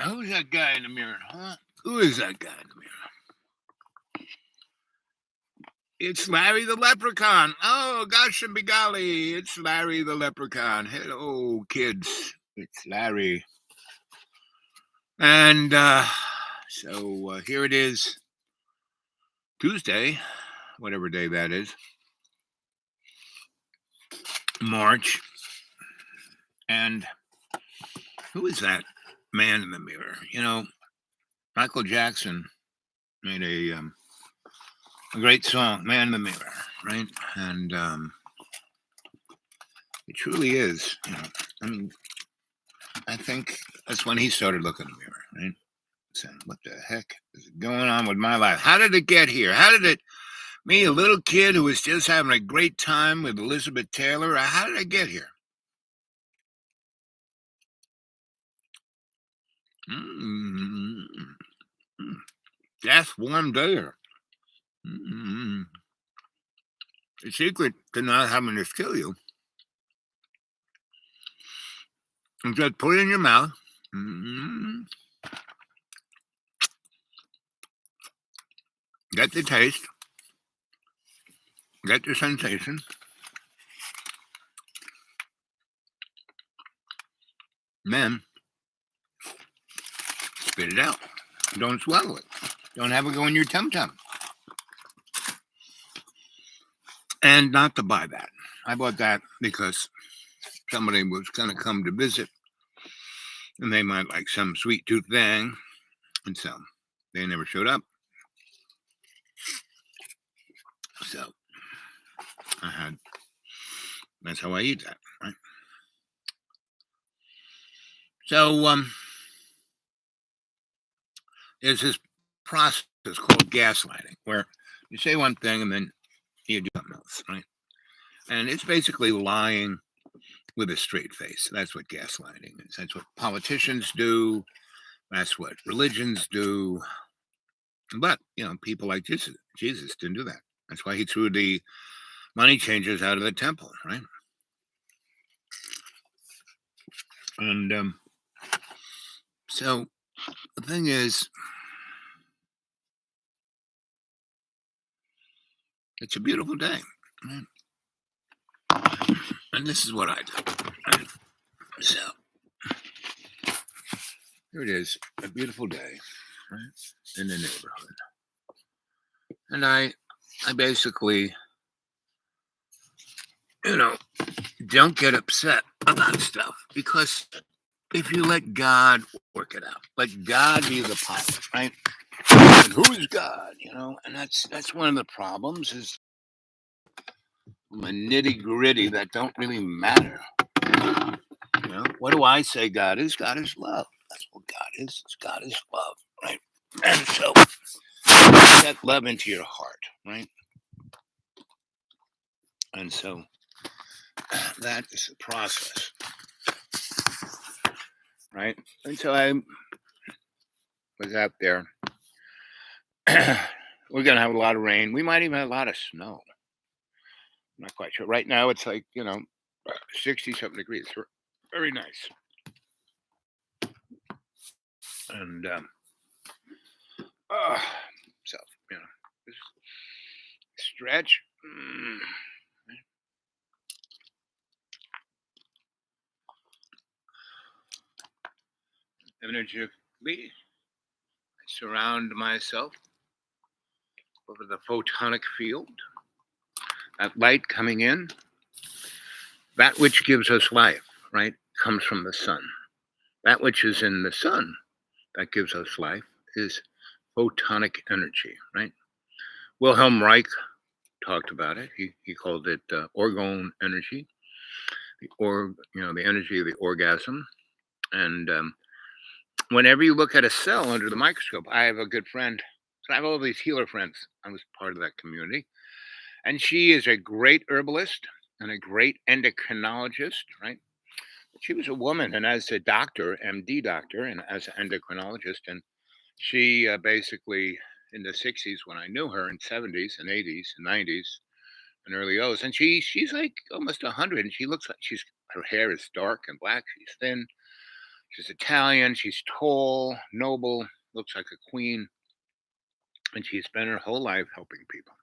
Who's that guy in the mirror, huh? Who is that guy in the mirror? It's Larry the Leprechaun. Oh, gosh and begolly, it's Larry the Leprechaun. Hello, kids. It's Larry. And so here it is, Tuesday, whatever day that is, March. And who is that man in the mirror? Michael Jackson made a great song, "Man in the Mirror," right? And it truly is. I mean, I think that's when he started looking in the mirror, right? Saying, "What the heck is going on with my life? How did it get here? How did it? Me, a little kid who was just having a great time with Elizabeth Taylor. How did I get here?" Mm-hmm. Death warm there. Mm-hmm. The secret to not having this kill you is just put it in your mouth. Mm-hmm. Get the taste. Get the sensation. Then spit it out. Don't swallow it. Don't have it go in your tum tum. And not to buy that. I bought that because somebody was going to come to visit and they might like some sweet tooth thing. And so they never showed up. So that's how I eat that, right? So there's this process called gaslighting where you say one thing and then you do something else, right? And it's basically lying with a straight face. That's what gaslighting is. That's what politicians do. That's what religions do. But, people like Jesus didn't do that. That's why he threw the money changers out of the temple, right? And so the thing is, it's a beautiful day, right? And this is what I do. Right? So here it is, a beautiful day, right, in the neighborhood. And I basically, don't get upset about stuff because if you let God work it out, let God be the pilot, right? And who is God? And that's one of the problems is the nitty gritty that don't really matter. What do I say God is? God is love. That's what God is. God is love, right? And so put that love into your heart, right? And so that is the process, right? And so I was out there. We're going to have a lot of rain. We might even have a lot of snow. I'm not quite sure. Right now, it's like, 60-something degrees. Very nice. And so, stretch. Energetically, I surround myself over the photonic field. That light coming in, that which gives us life, right, comes from the sun. That which is in the sun that gives us life is photonic energy, right? Wilhelm Reich talked about it. He called it orgone energy, the energy of the orgasm. And whenever you look at a cell under the microscope, I have a good friend. So I have all these healer friends. I was part of that community. And she is a great herbalist and a great endocrinologist, right? She was a woman, and as a doctor, MD doctor, and as an endocrinologist, and she basically in the 60s when I knew her, in 70s and 80s and 90s and early O's, and she's like almost 100, and she looks like her hair is dark and black. She's thin. She's Italian. She's tall, noble, looks like a queen, and she spent her whole life helping people.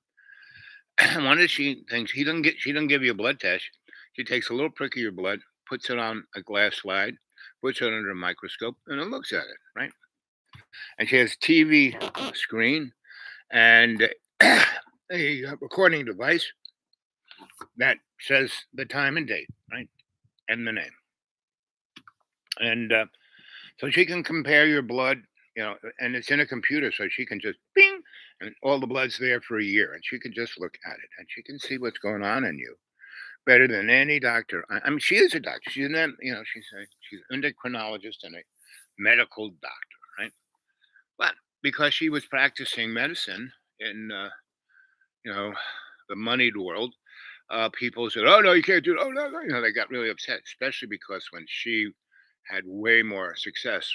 One of she things she doesn't give you a blood test. She takes a little prick of your blood, puts it on a glass slide, puts it under a microscope, and it looks at it, right? And she has a TV screen and a recording device that says the time and date, right, and the name. And so she can compare your blood, and it's in a computer, so she can just bing, and all the blood's there for a year, and she can just look at it, and she can see what's going on in you better than any doctor. I mean, she is a doctor. She's an, she's an endocrinologist and a medical doctor, right? But because she was practicing medicine in, you know, the moneyed world, people said, "Oh no, you can't do it." Oh no, no, they got really upset, especially because when she had way more success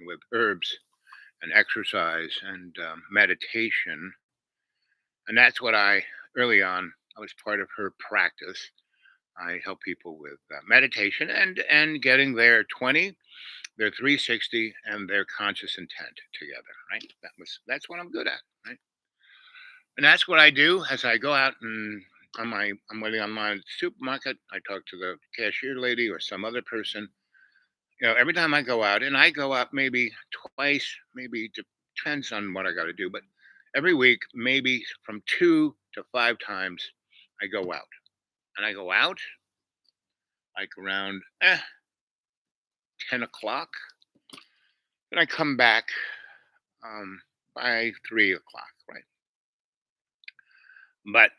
with herbs and exercise and meditation, and that's what I early on. I was part of her practice. I help people with meditation and getting their 20, their 360, and their conscious intent together. Right. That's what I'm good at. Right. And that's what I do as I go out and I'm waiting on my supermarket. I talk to the cashier lady or some other person. Every time I go out, and I go out maybe twice, maybe depends on what I got to do, but every week, maybe from 2 to 5 times, I go out. And I go out like around 10 o'clock. Then I come back by 3 o'clock, right? But,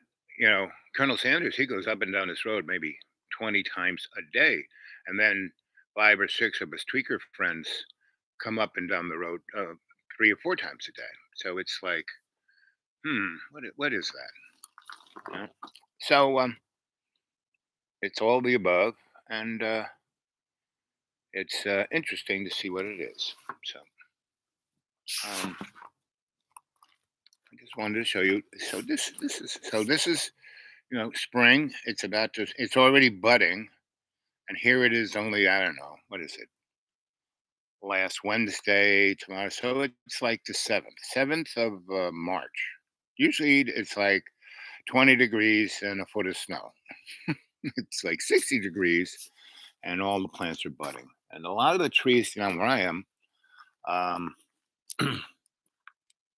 Colonel Sanders, he goes up and down this road maybe 20 times a day. And then 5 or 6 of his tweaker friends come up and down the road 3 or 4 times a day. So it's like, what is that? So it's all the above, and it's interesting to see what it is. So I just wanted to show you. So this is spring. It's already budding, and here it is. Only I don't know what is it. Last Wednesday, tomorrow. So it's like the 7th of March. Usually it's like 20 degrees and a foot of snow. It's like 60 degrees and all the plants are budding. And a lot of the trees down where I am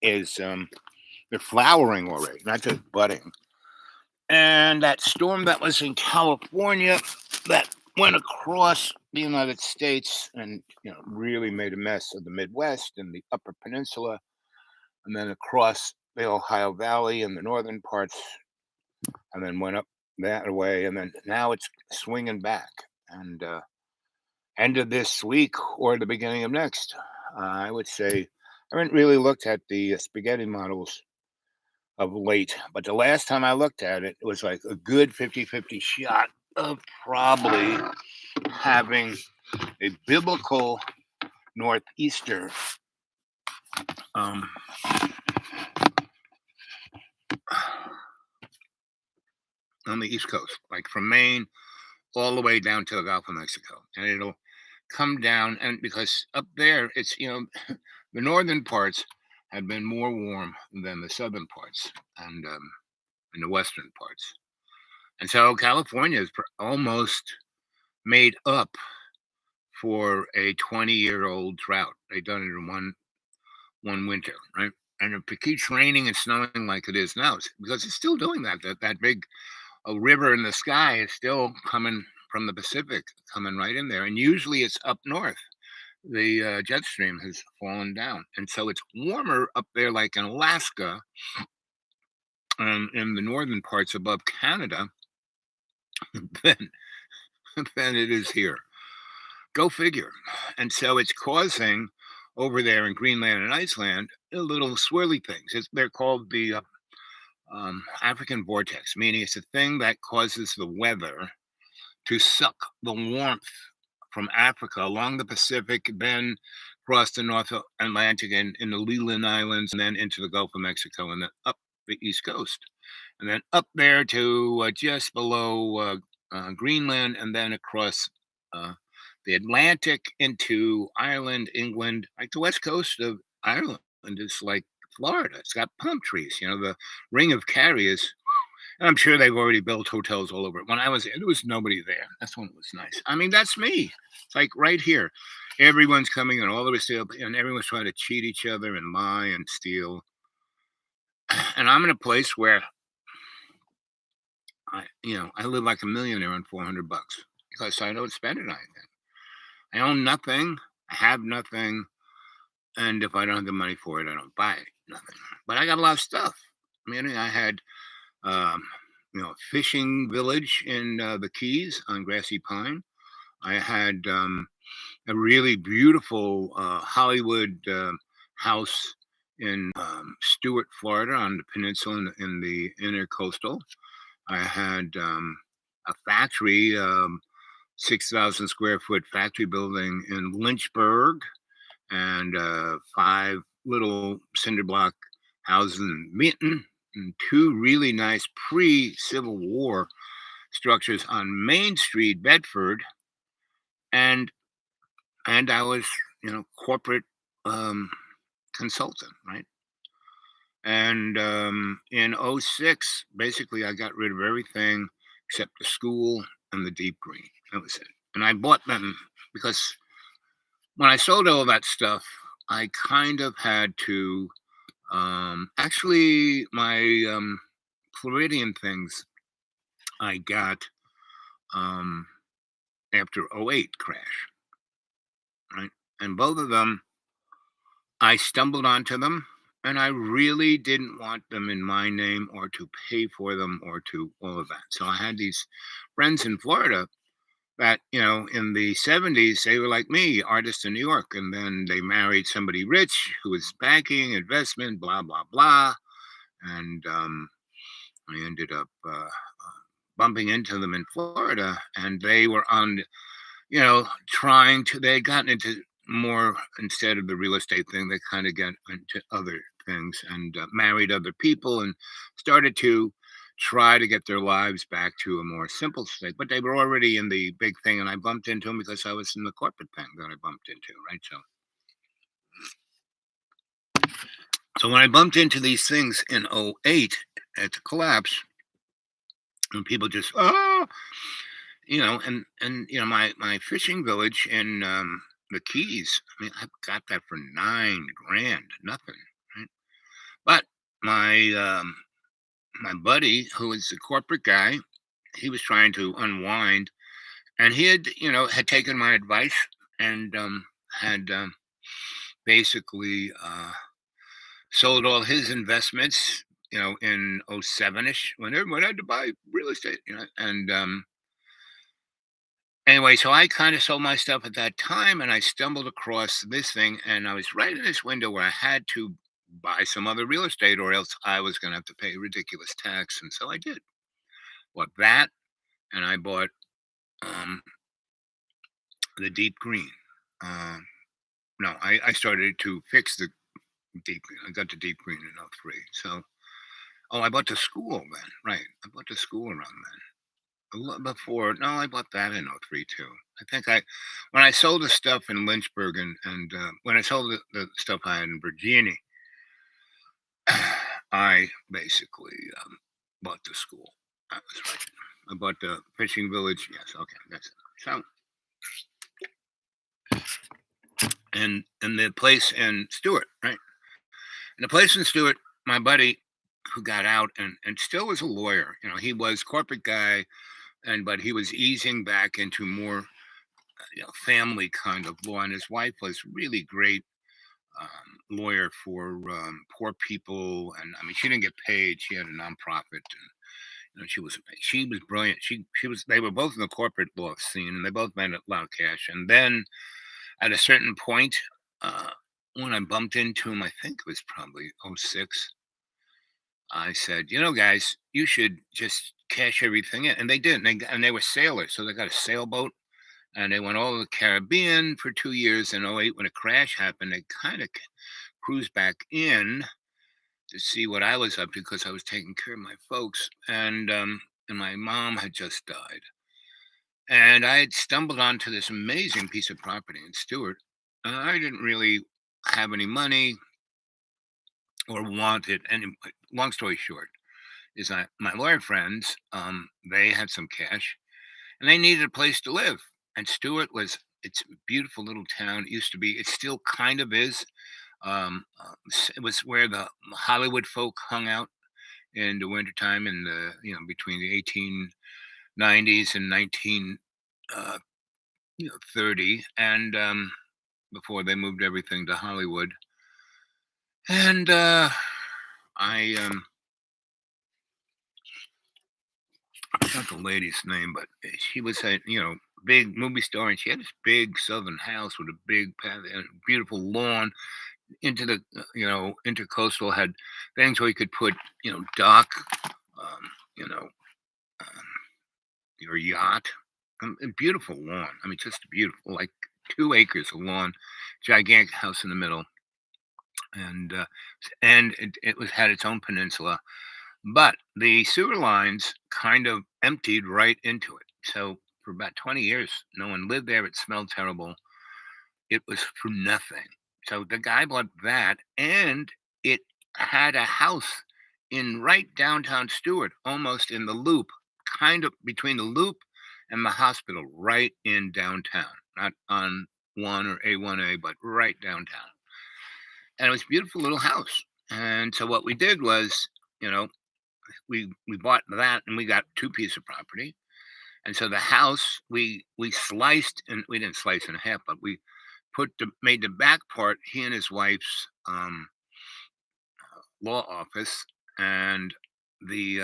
is they're flowering already, not just budding. And that storm that was in California that went across the United States and really made a mess of the Midwest and the Upper Peninsula, and then across the Ohio Valley and the northern parts, and then went up that way, and then now it's swinging back. And end of this week or the beginning of next, I would say I haven't really looked at the spaghetti models of late, but the last time I looked at it, it was like a good 50-50 shot of probably having a biblical northeaster on the East Coast, like from Maine all the way down to the Gulf of Mexico. And it'll come down, and because up there, it's, the northern parts have been more warm than the southern parts and the western parts. And so California is almost made up for a 20-year-old drought. They've done it in one winter, right? And if it keeps raining and snowing like it is now, because it's still doing that big river in the sky is still coming from the Pacific, coming right in there. And usually it's up north. The jet stream has fallen down. And so it's warmer up there, like in Alaska and in the northern parts above Canada, than it is here. Go figure. And so it's causing over there in Greenland and Iceland little swirly things. They're called the African vortex, meaning it's a thing that causes the weather to suck the warmth from Africa along the Pacific, then across the North Atlantic and in the Leeward Islands, and then into the Gulf of Mexico, and then up the East Coast, and then up there to just below Greenland, and then across the Atlantic into Ireland, England, like the west coast of Ireland is like Florida. It's got palm trees. The Ring of Kerry is. And I'm sure they've already built hotels all over it. When I was there was nobody there. That's when it was nice. I mean, that's me. It's like right here. Everyone's coming in all the way still, and everyone's trying to cheat each other and lie and steal. And I'm in a place where I live like a millionaire on $400 because I don't spend it on anything. I own nothing. I have nothing. And if I don't have the money for it, I don't buy nothing. But I got a lot of stuff. I mean, I had, um, a fishing village in the Keys on Grassy Pine. I had a really beautiful Hollywood house in Stewart, Florida, on the peninsula in the inner coastal. I had a factory, 6,000 square foot factory building in Lynchburg, and five little cinder block houses in Minton, and two really nice pre-Civil War structures on Main Street, Bedford, and I was, corporate um, consultant, right? And in '06, basically, I got rid of everything except the school and the deep green. That was it. And I bought them because when I sold all that stuff, I kind of had to. Actually, my Floridian things I got um, after '08 crash, right? And both of them, I stumbled onto them, and I really didn't want them in my name or to pay for them or to all of that. So I had these friends in Florida that, in the '70s, they were like me, artists in New York. And then they married somebody rich who was banking, investment, blah, blah, blah. And I ended up bumping into them in Florida, and they were on, they had gotten into more, instead of the real estate thing, they kind of got into other things and married other people and started to try to get their lives back to a more simple state. But they were already in the big thing, and I bumped into them because I was in the corporate thing that I bumped into, right? So when I bumped into these things in '08 at the collapse, and people just, oh, my fishing village in the Keys. I mean, I got that for 9 grand, nothing, right? But my my buddy, who was a corporate guy, he was trying to unwind, and he had taken my advice and had basically sold all his investments, in '07ish, when everyone had to buy real estate, and anyway, so I kind of sold my stuff at that time, and I stumbled across this thing, and I was right in this window where I had to buy some other real estate, or else I was going to have to pay ridiculous tax, and so I did. Bought that, and I bought um, the deep green. Um, no, I started to fix the deep green. I got the deep green in '03. So, I bought the school then, right? I bought the school around then. Before, no, I bought that in '03 too. I think when I sold the stuff in Lynchburg, and when I sold the stuff I had in Virginia, I basically bought the school. That was right. I bought the fishing village. Yes, okay, that's it. So, and the place in Stewart, right? And the place in Stewart, my buddy who got out and still was a lawyer. He was corporate guy, but he was easing back into more family kind of law. And his wife was really great lawyer for poor people. And I mean, she didn't get paid. She had a nonprofit, and she was brilliant. She was. They were both in the corporate law scene, and they both made a lot of cash. And then at a certain point, uh, when I bumped into him, I think it was probably '06. I said, guys, you should just cash everything in. And they did. And they were sailors. So they got a sailboat, and they went all over the Caribbean for 2 years. In '08, when a crash happened, they kind of cruised back in to see what I was up to, because I was taking care of my folks. And my mom had just died. And I had stumbled onto this amazing piece of property in Stewart. I didn't really have any money or want it. And long story short, is my lawyer friends, they had some cash and they needed a place to live. And Stewart was it's a beautiful little town. It used to be. It still kind of is. It was where the Hollywood folk hung out in the wintertime in the between the 1890s and 19 30, and before they moved everything to Hollywood. And I forgot the lady's name, but she was a big movie star, and she had this big southern house with a big path and a beautiful lawn into the intercoastal, had things where you could put dock, um, you know um, your yacht, a beautiful lawn. I mean, just beautiful, like 2 acres of lawn, gigantic house in the middle, and it was had its own peninsula, but the sewer lines kind of emptied right into it. So for about 20 years, no one lived there. It smelled terrible. It was for nothing. So the guy bought that, and it had a house in right downtown Stewart, almost in the loop, kind of between the loop and the hospital, right in downtown, not on one or A1A, but right downtown. And it was a beautiful little house. And so what we did was, you know, we bought that and we got two pieces of property. And so the house we sliced, and we didn't slice in half, but we made the back part he and his wife's law office, and the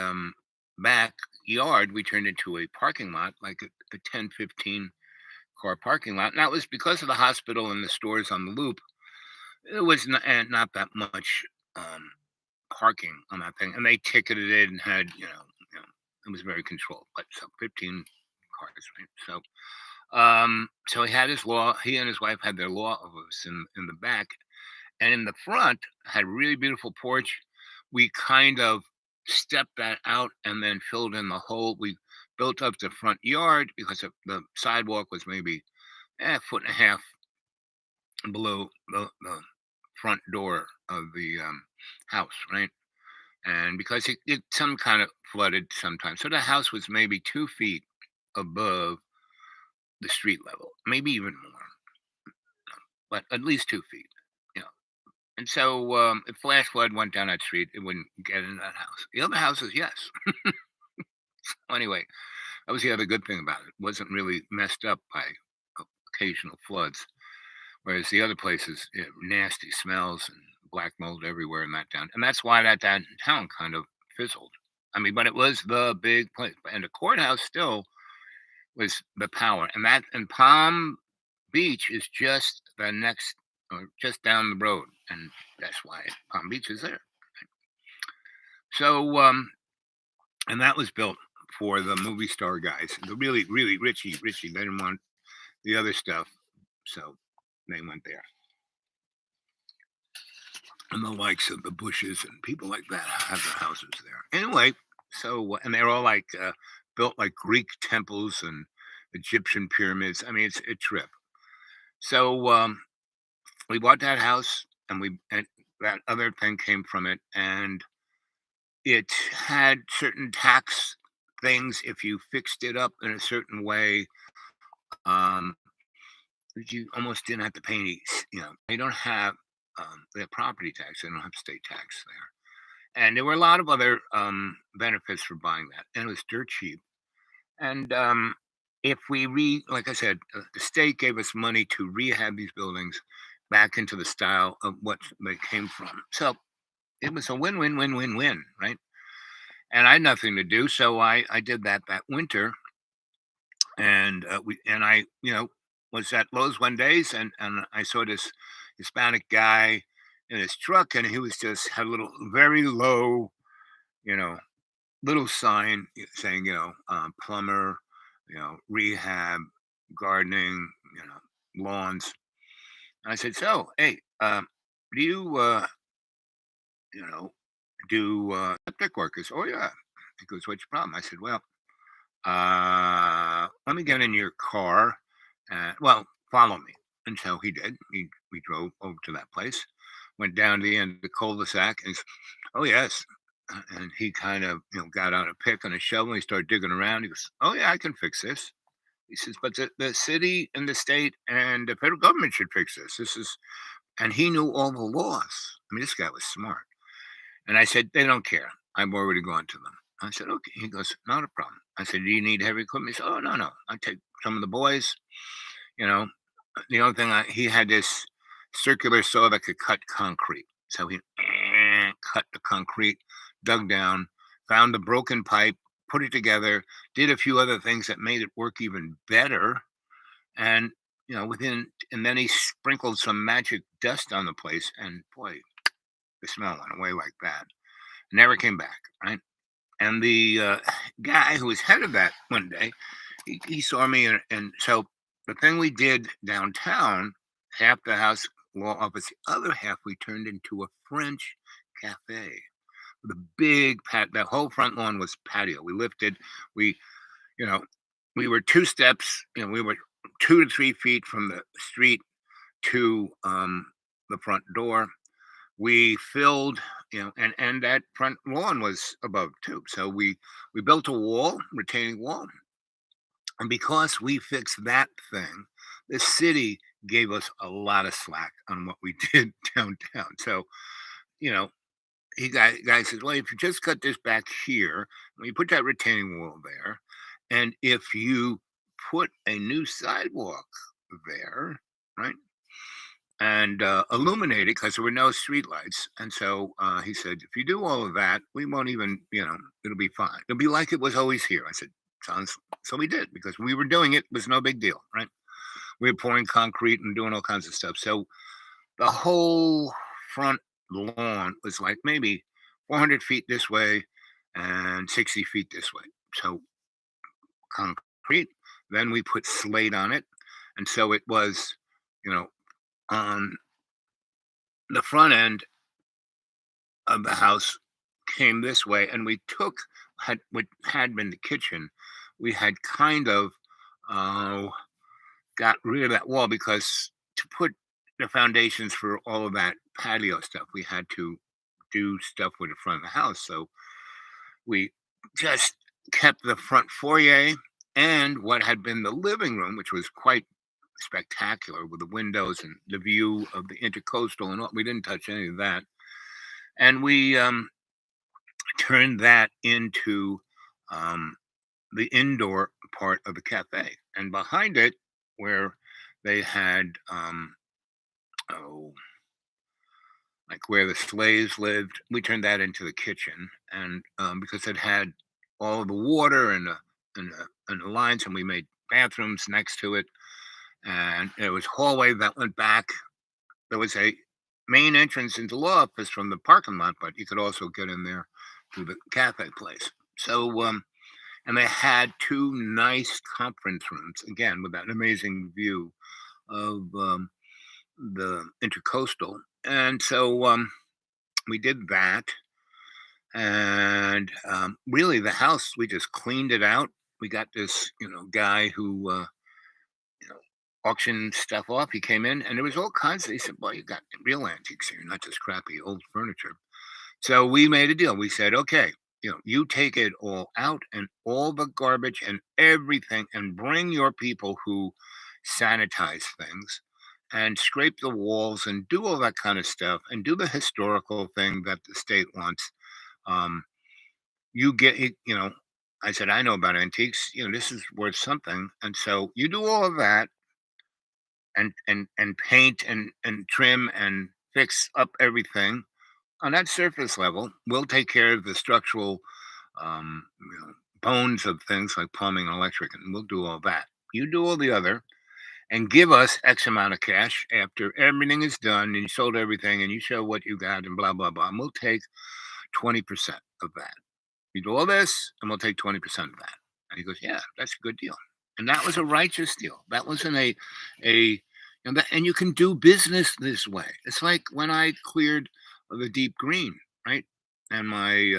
backyard we turned into a parking lot, like a 10-15 car parking lot. And that was because of the hospital and the stores on the loop. It was not that much um, parking on that thing, and they ticketed it and had it was very controlled. But so 15 cars, right? So he and his wife had their law office in the back, and in the front had a really beautiful porch. We kind of stepped that out and then filled in the hole. We built up the front yard because the sidewalk was maybe a foot and a half below the front door of the house, right? And because it some kind of flooded sometimes, so the house was maybe 2 feet above the street level, maybe even more, but at least 2 feet. You know, and so if flash flood went down that street, it wouldn't get in that house. The other houses, yes. Anyway, that was the other good thing about it. It wasn't really messed up by occasional floods, whereas the other places, nasty smells and black mold everywhere in that town, and that's why that town kind of fizzled. I mean, but it was the big place, and the courthouse still was the power, and Palm Beach is just the next, or just down the road, and that's why Palm Beach is there. So, and that was built for the movie star guys, the really, really richy. They didn't want the other stuff, so they went there. And the likes of the Bushes and people like that have their houses there. Anyway, so and they're all like built like Greek temples and Egyptian pyramids. I mean, it's a trip. So we bought that house, and that other thing came from it, and it had certain tax things if you fixed it up in a certain way. Um, you almost didn't have to pay any. They don't have they have property tax. They don't have state tax there, and there were a lot of other benefits for buying that, and it was dirt cheap. And if like I said, the state gave us money to rehab these buildings back into the style of what they came from. So it was a win, right? And I had nothing to do, so I did that winter, and I was at Lowe's one days, and I saw this Hispanic guy in his truck, and he was just had a little very low, you know, little sign saying, plumber, rehab, gardening, lawns. And I said, so, hey, do you, you know, do septic work? He said, oh, yeah. He goes, what's your problem? I said, well, Let me get in your car. Well, follow me. And so he did. We drove over to that place, went down to the end of the cul-de-sac, and he's, oh, yes. And he kind of, got out a pick and a shovel. He started digging around. He goes, oh, yeah, I can fix this. He says, but the city and the state and the federal government should fix this. And he knew all the laws. I mean, this guy was smart. And I said, they don't care. I've already gone to them. I said, okay. He goes, not a problem. I said, do you need heavy equipment? He said, oh, no, no. I take some of the boys, you know. The only thing, he had this circular saw that could cut concrete. So he cut the concrete, dug down, found the broken pipe, put it together, did a few other things that made it work even better. And, and then he sprinkled some magic dust on the place. And boy, the smell went away like that. Never came back, right? And the guy who was head of that one day, he saw me, and so the thing we did downtown, half the house law office, the other half we turned into a French cafe with a big the whole front lawn was patio. We lifted, we, you know, we were two steps, we were 2 to 3 feet from the street to the front door. We filled, and that front lawn was above too. So we built a wall, retaining wall, and because we fixed that thing, the city gave us a lot of slack on what we did downtown. So, you know, guy says, well, if you just cut this back here, when you put that retaining wall there, and if you put a new sidewalk there, right? And illuminated because there were no streetlights. And so he said, if you do all of that, we won't even, it'll be fine. It'll be like it was always here. I said, sounds. So we did because we were doing it. It was no big deal, right? We were pouring concrete and doing all kinds of stuff. So the whole front lawn was like maybe 400 feet this way and 60 feet this way. So concrete. Then we put slate on it. And so it was, you know, on the front end of the house came this way, and we took had what had been the kitchen. We had kind of uh, got rid of that wall because to put the foundations for all of that patio stuff, we had to do stuff with the front of the house. So we just kept the front foyer and what had been the living room, which was quite spectacular with the windows and the view of the intercoastal and all. We didn't touch any of that, and we turned that into the indoor part of the cafe. And behind it, where they had, oh, like where the slaves lived, we turned that into the kitchen. And because it had all of the water and the lines, and we made bathrooms next to it. And there was hallway that went back. There was a main entrance into law office from the parking lot, but you could also get in there through the cafe place. So, and they had two nice conference rooms, again, with that amazing view of the intercoastal. And so we did that. And really, the house, we just cleaned it out. We got this, guy who, auctioned stuff off. He came in and there was all kinds of, he said, well, you got real antiques here, not just crappy old furniture. So we made a deal. We said, okay, you take it all out and all the garbage and everything and bring your people who sanitize things and scrape the walls and do all that kind of stuff and do the historical thing that the state wants. Um, you get it, I said, I know about antiques, this is worth something. And so you do all of that and paint and trim and fix up everything on that surface level. We'll take care of the structural um, bones of things like plumbing and electric, and we'll do all that. You do all the other, and give us X amount of cash after everything is done, and you sold everything, and you show what you got, and blah blah blah. And we'll take 20% of that. You do all this, and we'll take 20% of that. And he goes, yeah, that's a good deal. And that was a righteous deal. That wasn't a and you can do business this way. It's like when I cleared the deep green, right? And my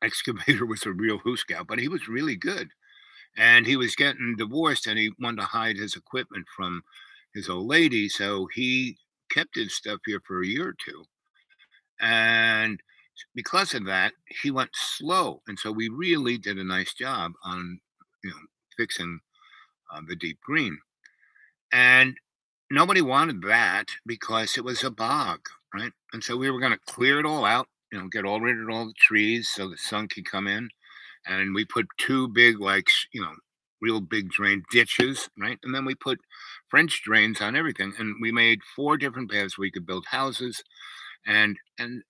excavator was a real hooskow, but he was really good. And he was getting divorced and he wanted to hide his equipment from his old lady. So he kept his stuff here for a year or two. And because of that, he went slow. And so we really did a nice job on, you know, fixing the deep green. And nobody wanted that because it was a bog, right? And so we were going to clear it all out, get all rid of all the trees so the sun could come in. And we put two big, like, real big drain ditches, right? And then we put French drains on everything. And we made four different paths where we could build houses. And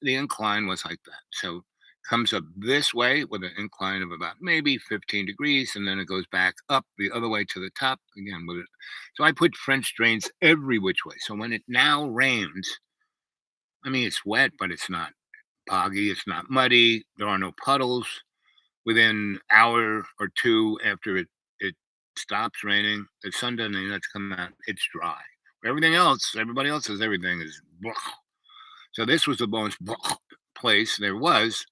the incline was like that. So comes up this way with an incline of about maybe 15 degrees, and then it goes back up the other way to the top again with it. So I put French drains every which way. So when it now rains, I mean, it's wet, but it's not boggy, it's not muddy, there are no puddles. Within hour or two after it stops raining, the sun doesn't even have to come out, it's dry. Everything else, everybody else says everything is so this was the most place there was.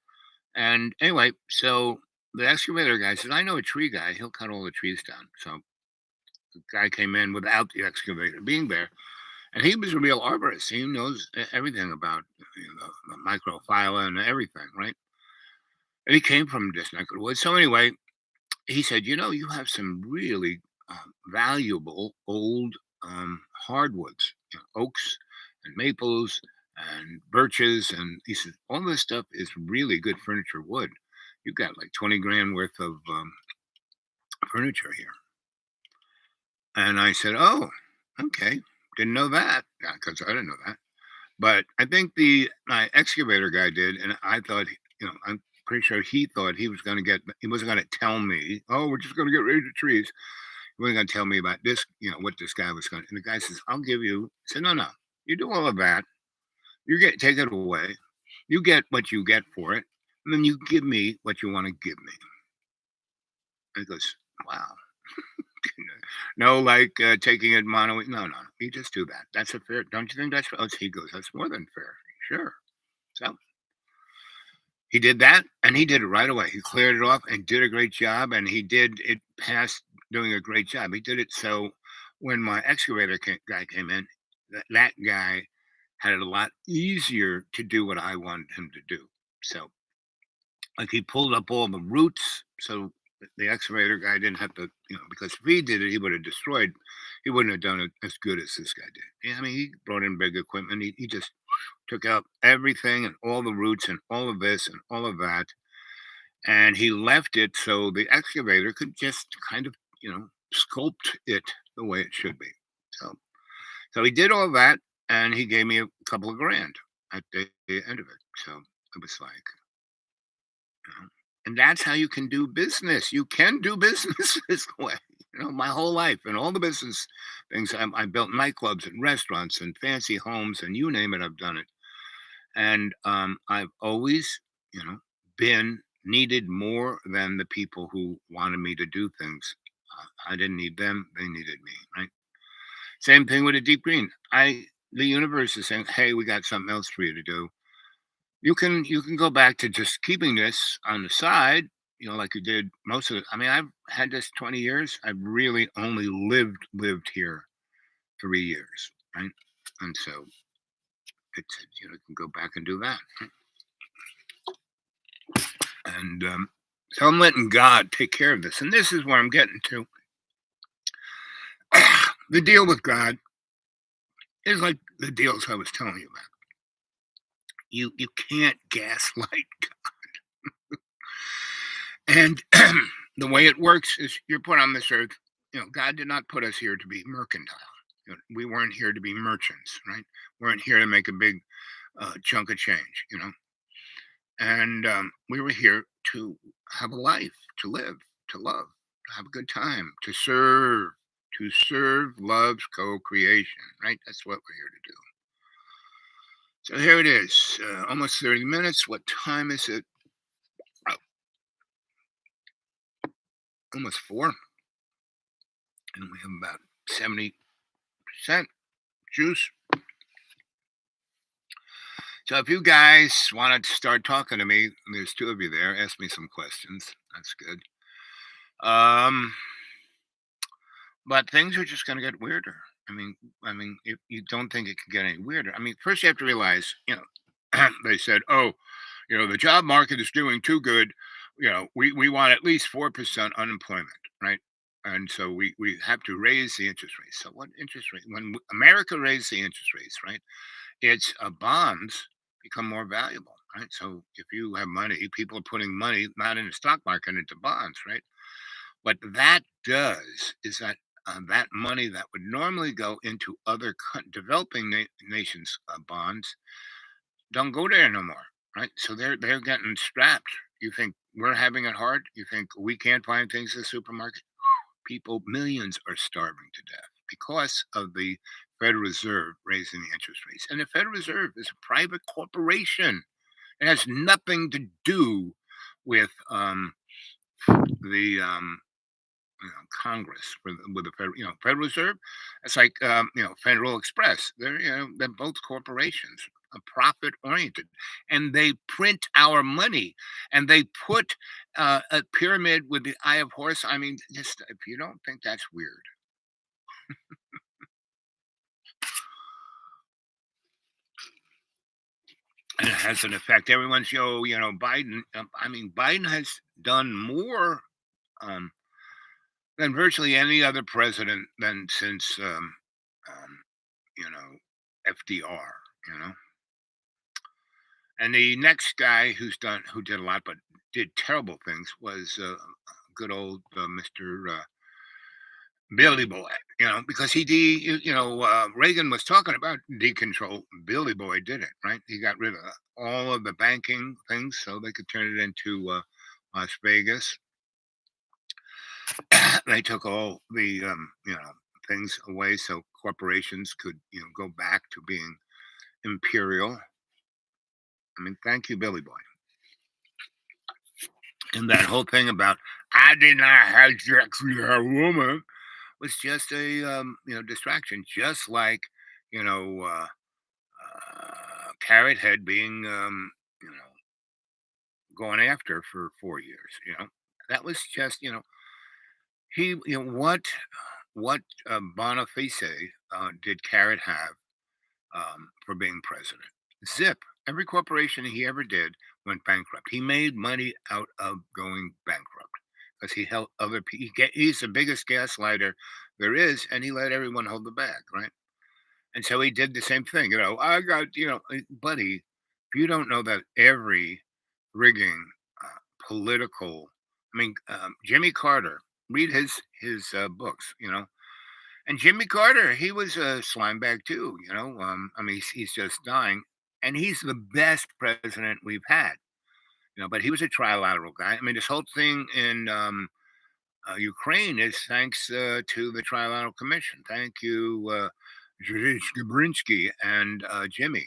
And anyway, so the excavator guy said, I know a tree guy. He'll cut all the trees down. So the guy came in without the excavator being there. And he was a real arborist. He knows everything about the microphylla and everything, right? And he came from this neck of the woods. So anyway, he said, you have some really valuable old hardwoods, oaks and maples and birches. And he said, all this stuff is really good furniture wood. You've got like 20 grand worth of furniture here. And I said, oh, okay. Didn't know that because I didn't know that. But I think my excavator guy did. And I thought, I'm pretty sure he thought he wasn't going to tell me, oh, we're just going to get rid of the trees. He wasn't going to tell me about this, what this guy was going to. And the guy says, I'll give you. I said, no, you do all of that. Take it away. You get what you get for it. And then you give me what you want to give me. And he goes, wow. No, like taking it mono. No. You just do that. That's a fair. Don't you think that's fair? Oh, he goes, that's more than fair. Sure. So he did that, and he did it right away. He cleared it off and did a great job, and he did it past doing a great job. He did it so when my excavator guy came in, that guy had it a lot easier to do what I wanted him to do. So, like, he pulled up all the roots, so the excavator guy didn't have to, because if he did it, he would have destroyed. He wouldn't have done it as good as this guy did. Yeah, I mean, he brought in big equipment. He just took out everything and all the roots and all of this and all of that. And he left it so the excavator could just kind of, sculpt it the way it should be. So he did all that, and he gave me a couple of grand at the end of it. So it was like, and that's how you can do business. You can do business this way. My whole life and all the business things. I built nightclubs and restaurants and fancy homes and you name it, I've done it. And I've always, been needed more than the people who wanted me to do things. I didn't need them; they needed me. Right. Same thing with a deep green. The universe is saying, "Hey, we got something else for you to do. You can go back to just keeping this on the side, like you did most of it. I mean, I've had this 20 years. I've really only lived here 3 years, right? And so it said, you can go back and do that. And so I'm letting God take care of this. And this is where I'm getting to. The deal with God is like the deals I was telling you about. You can't gaslight God. And the way it works is you're put on this earth. God did not put us here to be mercantile. We weren't here to be merchants, right? We weren't here to make a big chunk of change, And we were here to have a life, to live, to love, to have a good time, to serve. To serve love's co-creation, right? That's what we're here to do. So here it is, almost 30 minutes. What time is it? Oh, almost 4. And we have about 70% juice. So if you guys want to start talking to me, there's two of you there. Ask me some questions. That's good. Um, but things are just going to get weirder. You don't think it can get any weirder. I mean, first you have to realize, they said, oh, the job market is doing too good. We want at least 4% unemployment, right? And so we have to raise the interest rates. So what interest rate? When America raised the interest rates, right? It's bonds become more valuable, right? So if you have money, people are putting money not in the stock market into bonds, right? What that does is that that money that would normally go into other developing nations' bonds don't go there no more, right? So they're getting strapped. You think we're having it hard? You think we can't find things in the supermarket? People, millions are starving to death because of the Federal Reserve raising the interest rates. And the Federal Reserve is a private corporation. It has nothing to do with the Congress with the Federal, Federal Reserve. It's like Federal Express. They're both corporations, profit oriented, and they print our money, and they put a pyramid with the eye of horse. I mean, just if you don't think that's weird, and it has an effect. Everyone's Biden. I mean, Biden has done more. Um, than virtually any other president than since um, you know, FDR, you know. And the next guy who did a lot but did terrible things was good old Mr. Billy Boy, because Reagan was talking about decontrol. Billy Boy did it, right? He got rid of all of the banking things so they could turn it into Las Vegas. They took all the things away so corporations could go back to being imperial. I mean, thank you, Billy Boy. And that whole thing about I did not have sex with a woman was just a distraction, just like you know Carrot Head being you know going after for 4 years. That was just he what Boniface did Carrot have for being president? Zip. Every corporation he ever did went bankrupt. He made money out of going bankrupt because he helped other people. He's the biggest gaslighter there is, and he let everyone hold the bag, right? And so he did the same thing. I got, buddy, if you don't know that every rigging political, I mean, Jimmy Carter, read his books, and Jimmy Carter, he was a slime bag too, I mean, he's just dying, and he's the best president we've had, but he was a trilateral guy. I mean, this whole thing in Ukraine is thanks to the Trilateral Commission. Thank you, Gabrinsky and Jimmy.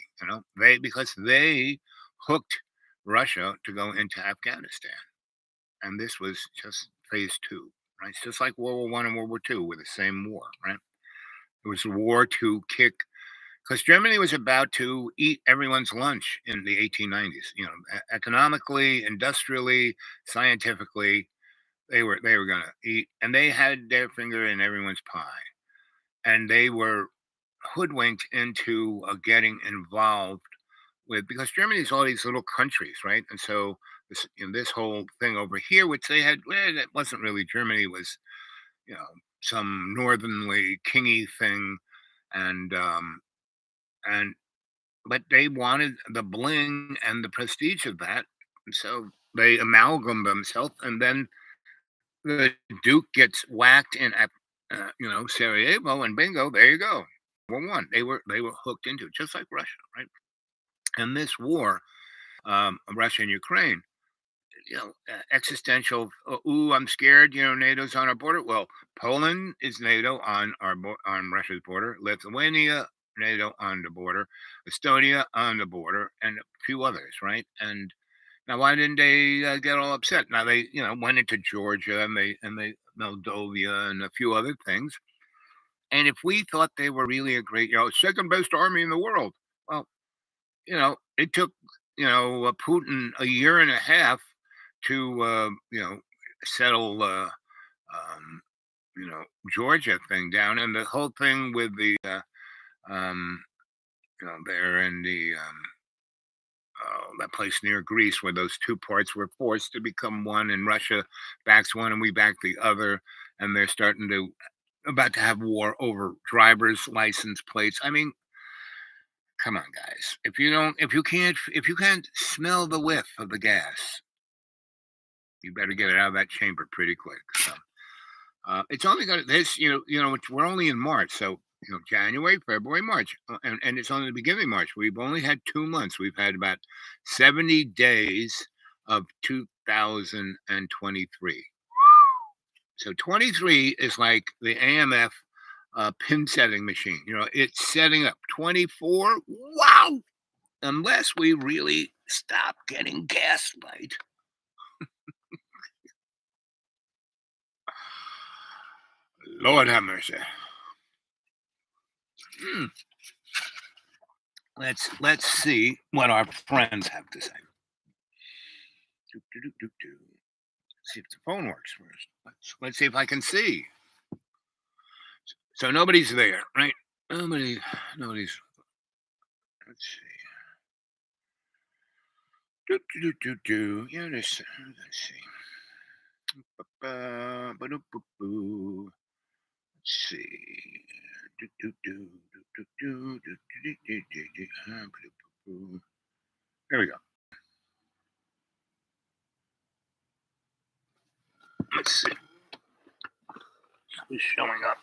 Because they hooked Russia to go into Afghanistan, and this was just phase two. Right, it's just like World War I and World War II were the same war. Right, it was a war to kick because Germany was about to eat everyone's lunch in the 1890s. Economically, industrially, scientifically, they were gonna eat, and they had their finger in everyone's pie, and they were hoodwinked into getting involved with because Germany is all these little countries, right? And so this whole thing over here, which they had, well, that wasn't really Germany, it was you know some northernly kingy thing, and and but they wanted the bling and the prestige of that, and so they amalgam themselves, and then the Duke gets whacked in at Sarajevo, and bingo, there you go. War one. They were hooked into it, just like Russia, right? And this war, Russia and Ukraine, existential. Ooh, I'm scared. NATO's on our border. Well, Poland is NATO on on Russia's border. Lithuania, NATO on the border. Estonia on the border, and a few others, right? And now, why didn't they get all upset? Now they, went into Georgia and they Moldova and a few other things. And if we thought they were really a great, second best army in the world, well, it took Putin a year and a half to settle um, Georgia thing down, and the whole thing with the um, there in the that place near Greece where those two parts were forced to become one, and Russia backs one and we back the other, and they're starting to about to have war over driver's license plates. I mean, come on, guys. If you can't smell the whiff of the gas, you better get it out of that chamber pretty quick. So, it's only got this, we're only in March, so January, February, March, and it's only the beginning of March. We've only had 2 months. We've had about 70 days of 2023. So 23 is like the AMF pin setting machine. It's setting up 24. Wow! Unless we really stop getting gaslight. Lord have mercy. Let's see what our friends have to say. See if the phone works first. Let's see if I can see. So nobody's there, right? Nobody's. Let's see. Yeah, let's see. Let's see. There we go. Let's see. Who's showing up?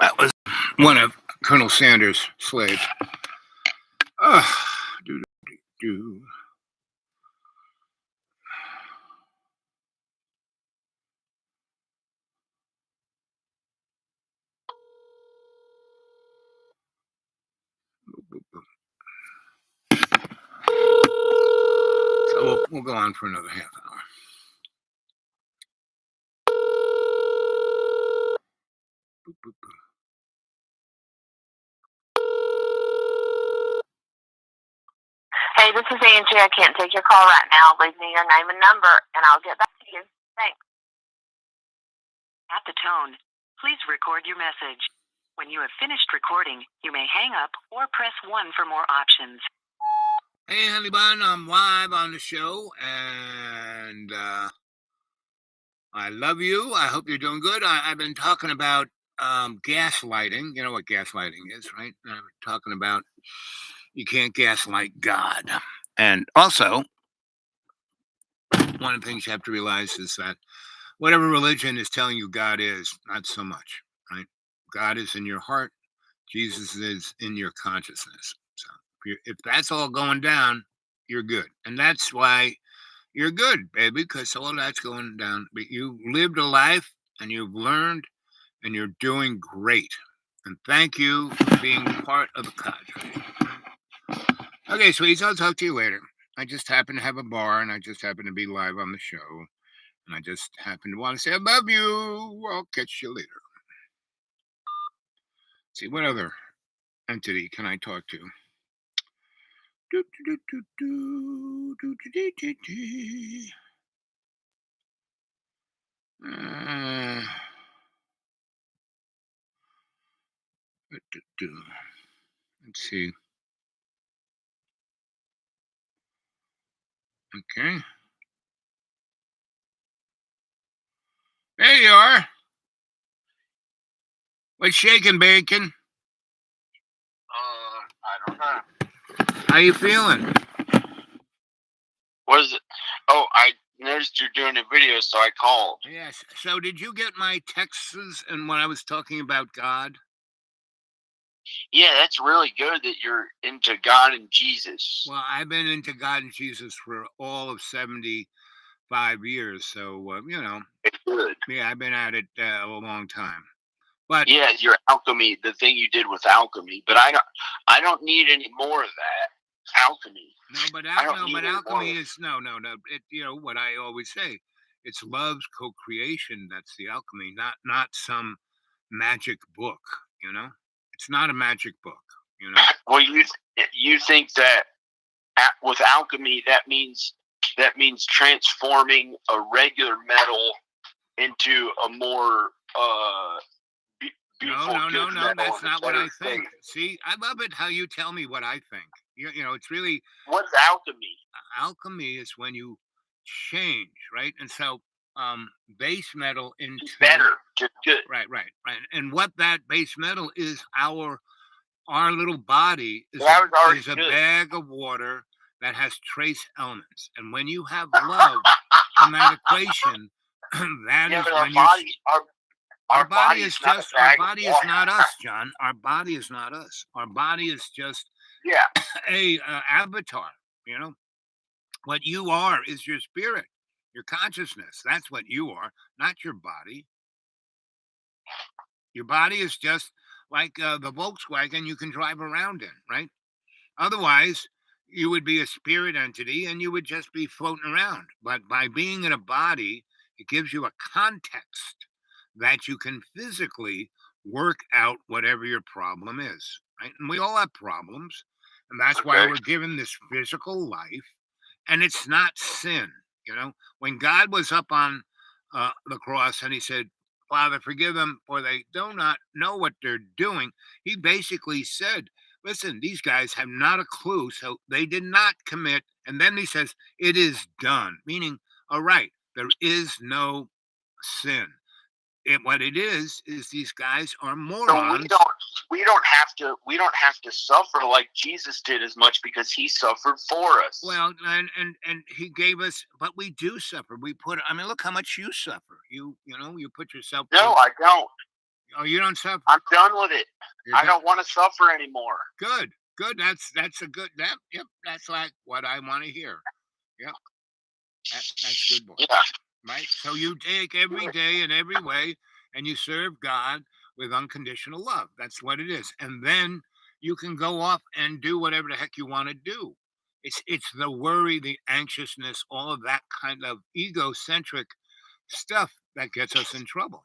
That was one of Colonel Sanders' slaves. Do. So we'll go on for another half hour. Hey, this is Angie. I can't take your call right now. Leave me your name and number, and I'll get back to you. Thanks. At the tone, please record your message. When you have finished recording, you may hang up or press 1 for more options. Hey, honey bun, I'm live on the show, and I love you. I hope you're doing good. I've been talking about gaslighting. You know what gaslighting is, right? I've been talking about you can't gaslight God. And also, one of the things you have to realize is that whatever religion is telling you God is, not so much, right? God is in your heart. Jesus is in your consciousness. So if that's all going down, you're good. And that's why you're good, baby, because all that's going down. But you lived a life and you've learned and you're doing great. And thank you for being part of the cadre. Okay, sweeties, I'll talk to you later. I just happen to have a bar, and I just happen to be live on the show, and I just happen to want to say I love you. I'll catch you later. See, what other entity can I talk to? Do, do, do, do, do, do, do, do, do. Let's see. Okay. There you are. What's shaking, bacon? I don't know. How you feeling? What is it? Oh, I noticed you're doing a video, so I called. Yes. So did you get my texts and when I was talking about God? Yeah, that's really good that you're into God and Jesus. Well, I've been into God and Jesus for all of 75 years. So, It's good. yeah, I've been at it a long time. But yeah, your alchemy, the thing you did with alchemy, but I don't need any more of that alchemy. No, but need alchemy is no. It, what I always say, it's love's co-creation. That's the alchemy, not some magic book. It's not a magic book. Well, you think that with alchemy that means transforming a regular metal into a more beautiful. No. That's not what I think. See, I love it how you tell me what I think. It's really what's alchemy? Alchemy is when you change, right? And so, base metal into better, just good. Right. And what that base metal is, our little body is a bag of water that has trace elements. And when you have love in that equation, that is when our body is just our body is not us, John. Our body is not us. Our body is just a avatar. What you are is your spirit, your consciousness. That's what you are, not your body. Your body is just like the Volkswagen you can drive around in, right? Otherwise, you would be a spirit entity and you would just be floating around. But by being in a body, it gives you a context that you can physically work out whatever your problem is, right? And we all have problems, and that's why we're given this physical life, and it's not sin. When God was up on the cross and he said, Father, forgive them, for they do not know what they're doing. He basically said, listen, these guys have not a clue, so they did not commit. And then he says, it is done, meaning, all right, there is no sin. What it is these guys are morons. So we don't have to suffer like Jesus did as much because he suffered for us. Well, and he gave us, but we do suffer. Look how much you suffer. You put yourself. No, I don't. Oh, you don't suffer. I'm done with it. I don't want to suffer anymore. Good. That's a good. Yep. That's like what I want to hear. Yep. That's good, boy. Yeah. Right. So you take every day in every way, and you serve God with unconditional love. That's what it is. And then you can go off and do whatever the heck you want to do. It's the worry, the anxiousness, all of that kind of egocentric stuff that gets us in trouble.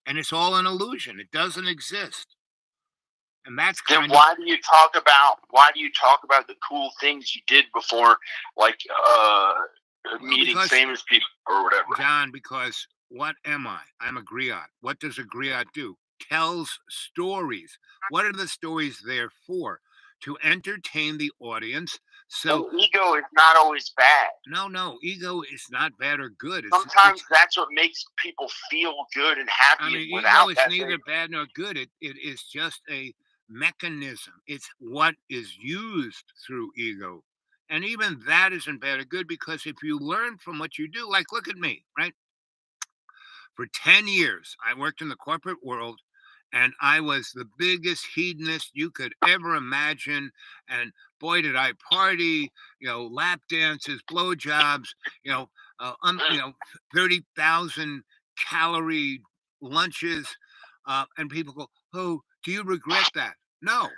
And it's all an illusion. It doesn't exist. And that's then why do you talk about the cool things you did before, like meeting famous people or whatever? John, because what am I? I'm a griot. What does a griot do? Tells stories. What are the stories there for? To entertain the audience. So ego is not always bad. No, ego is not bad or good. Sometimes that's what makes people feel good and happy. Ego is neither bad nor good. It is just a mechanism. It's what is used through ego. And even that isn't bad or good, because if you learn from what you do, like look at me, right? For 10 years, I worked in the corporate world, and I was the biggest hedonist you could ever imagine. And boy, did I party, lap dances, blowjobs, 30,000 calorie lunches, And people go, "Oh, do you regret that?" No,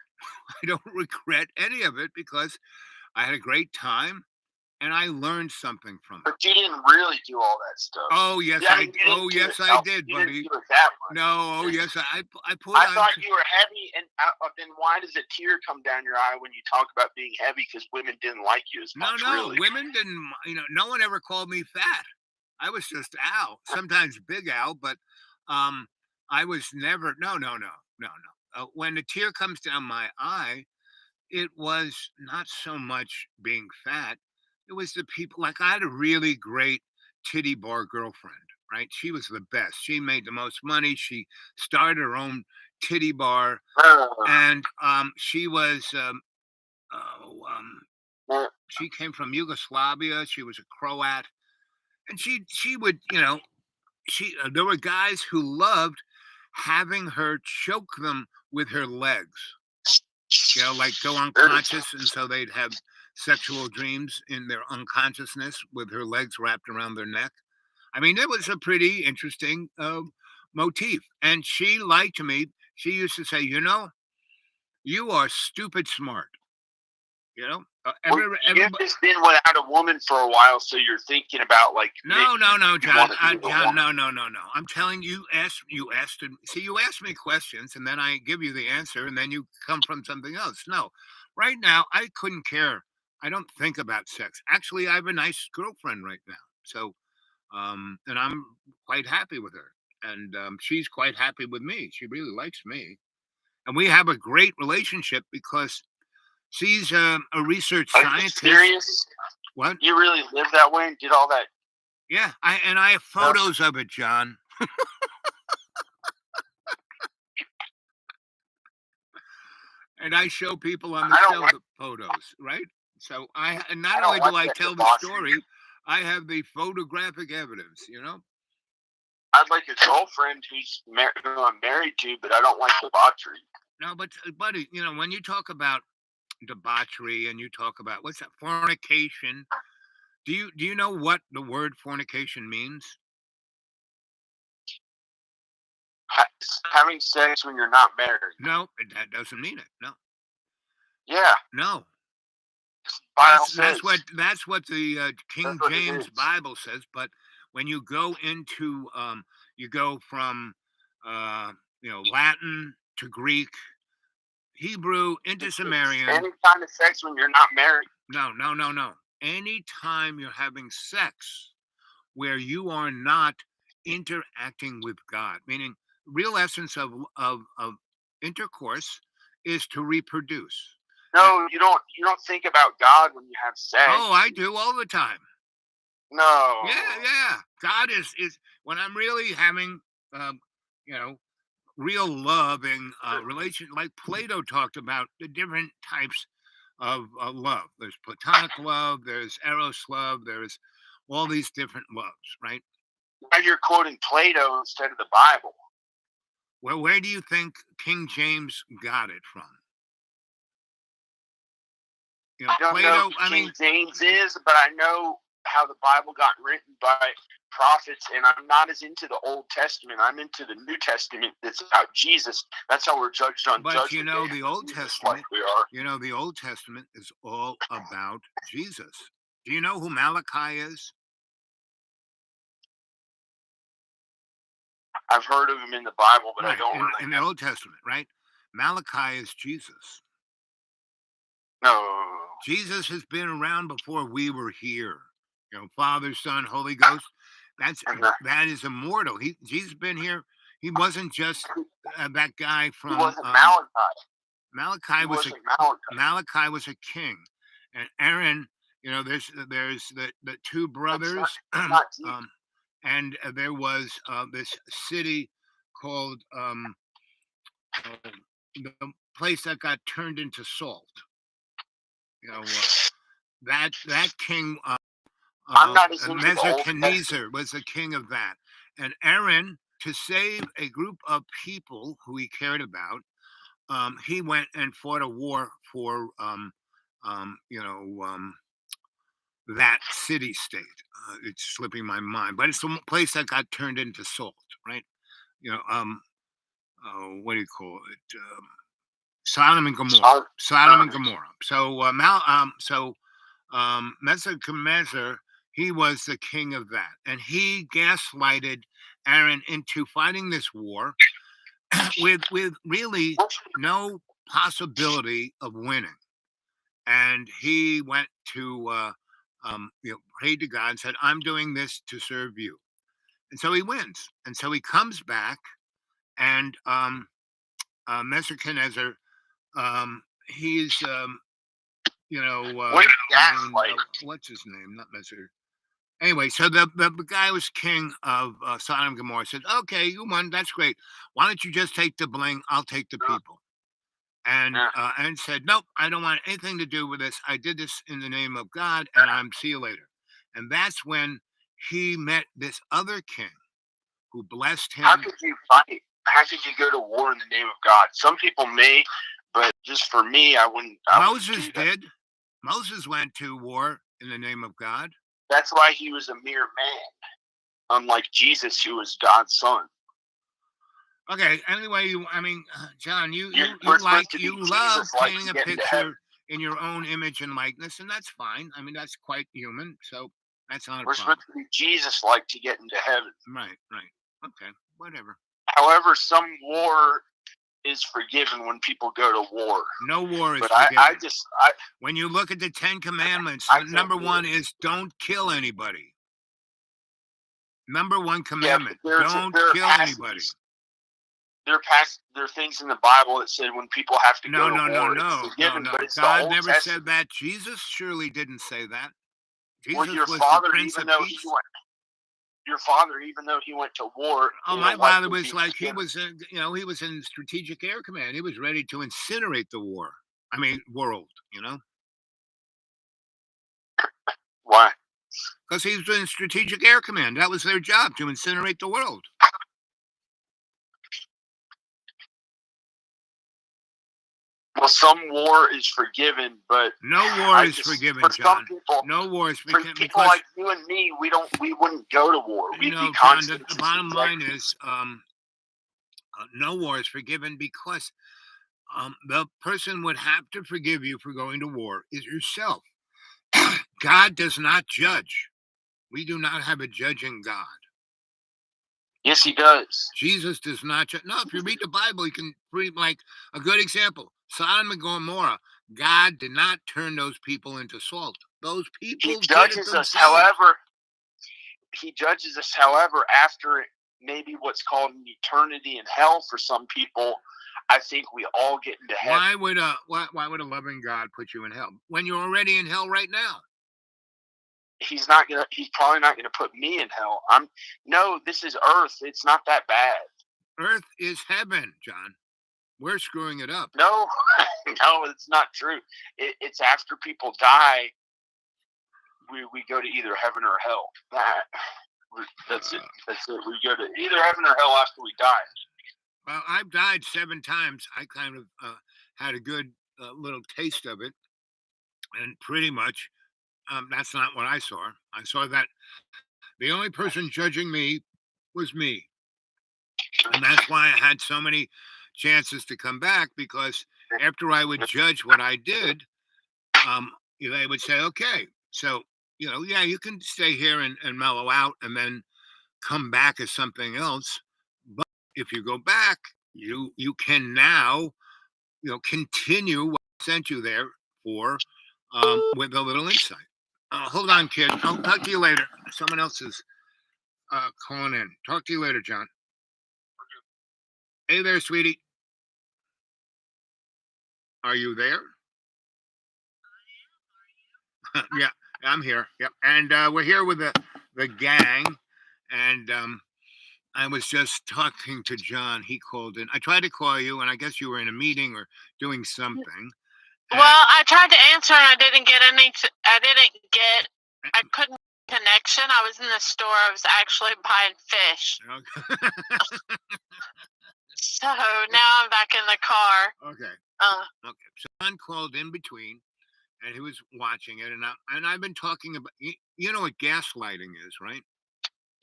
I don't regret any of it because I had a great time and I learned something from it. But you didn't really do all that stuff. Oh yes, Yeah, you didn't do yes it. I did, You didn't buddy. do it that much. No, oh yes, I put I on. thought you were heavy, and then why does a tear come down your eye when you talk about being heavy? Because women didn't like you as No, much. no, Really. women didn't. No one ever called me fat. I was just Al, sometimes Big Al, but um, I was never. No, no, no, no, no. When the tear comes down my eye, it was not so much being fat. It was the people. Like I had a really great titty bar girlfriend. Right, she was the best. She made the most money. She started her own titty bar, and she was. Oh, she came from Yugoslavia. She was a Croat, and she would there were guys who loved having her choke them with her legs. Like go unconscious, and so they'd have sexual dreams in their unconsciousness with her legs wrapped around their neck. I mean, it was a pretty interesting motif, and she lied to me. She used to say, "You are stupid smart." You've just been without a woman for a while, so you're thinking about like. No, John. John, no. I'm telling you. You asked. You asked me questions, and then I give you the answer, and then you come from something else. No, right now I couldn't care. I don't think about sex. Actually, I have a nice girlfriend right now. So, and I'm quite happy with her, and she's quite happy with me. She really likes me, and we have a great relationship because she's a research scientist. Serious? What? You really lived that way and did all that? Yeah, I have photos of it, John. And I show people on the show the photos, right? So and not only do I tell the story, I have the photographic evidence. I'd like a girlfriend who I'm married to, but I don't like debauchery. No, but buddy, when you talk about debauchery and you talk about what's that, fornication, do you know what the word fornication means? Having sex when you're not married. No, that doesn't mean it. No. Yeah. No. That's what the King James Bible says. But when you go into you go from Latin to Greek, Hebrew into Sumerian. Any kind of sex when you're not married. No. Anytime you're having sex where you are not interacting with God, meaning real essence of intercourse is to reproduce. No, you don't think about God when you have sex. Oh, I do all the time. No. Yeah. God is when I'm really having real loving relation, like Plato talked about the different types of love. There's platonic love, there's eros love, there's all these different loves, right? Now you're quoting Plato instead of the Bible. Well, where do you think King James got it from? I don't know who King James is, but I know how the Bible got written by prophets, and I'm not as into the Old Testament. I'm into the New Testament that's about Jesus. That's how we're judged on judgment. But the Old Testament, the Old Testament is all about Jesus. Do you know who Malachi is? I've heard of him in the Bible, but I don't remember. In the Old Testament, right? Malachi is Jesus. No. Jesus has been around before we were here. Father, Son, Holy Ghost. That is immortal. Jesus been here. He wasn't just that guy from. He wasn't Malachi. Malachi was a king, and Aaron. There's the two brothers, and there was this city called the place that got turned into salt. That king. Nebuchadnezzar was the king of that, and Aaron, to save a group of people who he cared about, he went and fought a war for that city-state. It's slipping my mind, but it's the place that got turned into salt, right? oh, what do you call it? Sodom and Gomorrah. Sodom and Gomorrah. So Nebuchadnezzar, he was the king of that, and he gaslighted Aaron into fighting this war with really no possibility of winning. And he went to prayed to God and said, "I'm doing this to serve you." And so he wins, and so he comes back, and Nebuchadnezzar, he's what's his name? Not Nebuchadnezzar. Anyway, so the guy was king of Sodom and Gomorrah. Said, "Okay, you won. That's great. Why don't you just take the blame? I'll take the people." And said, "Nope, I don't want anything to do with this. I did this in the name of God, and I'm see you later." And that's when he met this other king who blessed him. How could you fight? How could you go to war in the name of God? Some people may, but just for me, I wouldn't. Moses did. Moses went to war in the name of God. That's why he was a mere man, unlike Jesus, who was God's son. Okay. Anyway, John, you love painting a picture in your own image and likeness, and that's fine. I mean, that's quite human. So that's not a problem. We're supposed to be Jesus-like to get into heaven. Right. Okay. Whatever. However, some war is forgiven when people go to war. No war is forgiven. When you look at the 10 Commandments, number one is don't kill anybody. Number one commandment, don't kill anybody. There are things in the Bible that said when people have to go to war, it's forgiven, but it's God never said that. Jesus surely didn't say that. Jesus your was father, the Prince even of though Peace. Your father, even though he went to war. Oh, my father was like he was in Strategic Air Command. He was ready to incinerate the world. Why? Because he was in Strategic Air Command. That was their job, to incinerate the world. Well, some war is forgiven, but no war is forgiven, John. No war is forgiven. For people like you and me, we wouldn't go to war. We'd be John, the bottom line is no war is forgiven because the person would have to forgive you for going to war is yourself. God does not judge. We do not have a judging God. Yes, he does. Jesus does not judge. No, if you read the Bible, you can read like a good example. Sodom and Gomorrah, God did not turn those people into salt. Those people judges us, however, after maybe what's called an eternity in hell for some people. I think we all get into heaven. Why would a loving God put you in hell when you're already in hell right now? He's probably not gonna put me in hell. This is earth. It's not that bad. Earth is heaven, John. We're screwing it up. No, it's not true. It's after people die, we go to either heaven or hell. That's it. We go to either heaven or hell after we die. Well, I've died 7 times. I kind of had a good little taste of it, and pretty much that's not what I saw. I saw that the only person judging me was me, and that's why I had so many chances to come back, because after I would judge what I did, they would say, okay, so you can stay here and mellow out and then come back as something else. But if you go back, you can now continue what I sent you there for with a little insight. Hold on, kid. I'll talk to you later. Someone else is calling in. Talk to you later, John. Hey there, sweetie. Are you there? Yeah, I'm here. Yep. And we're here with the gang. And I was just talking to John. He called in. I tried to call you, and I guess you were in a meeting or doing something. Well, I tried to answer, and I didn't get I couldn't get connection. I was in the store. I was actually buying fish. Okay. So now I'm back in the car. Okay. Okay. So John called in between, and he was watching it, and I've been talking about, you know what gaslighting is, right?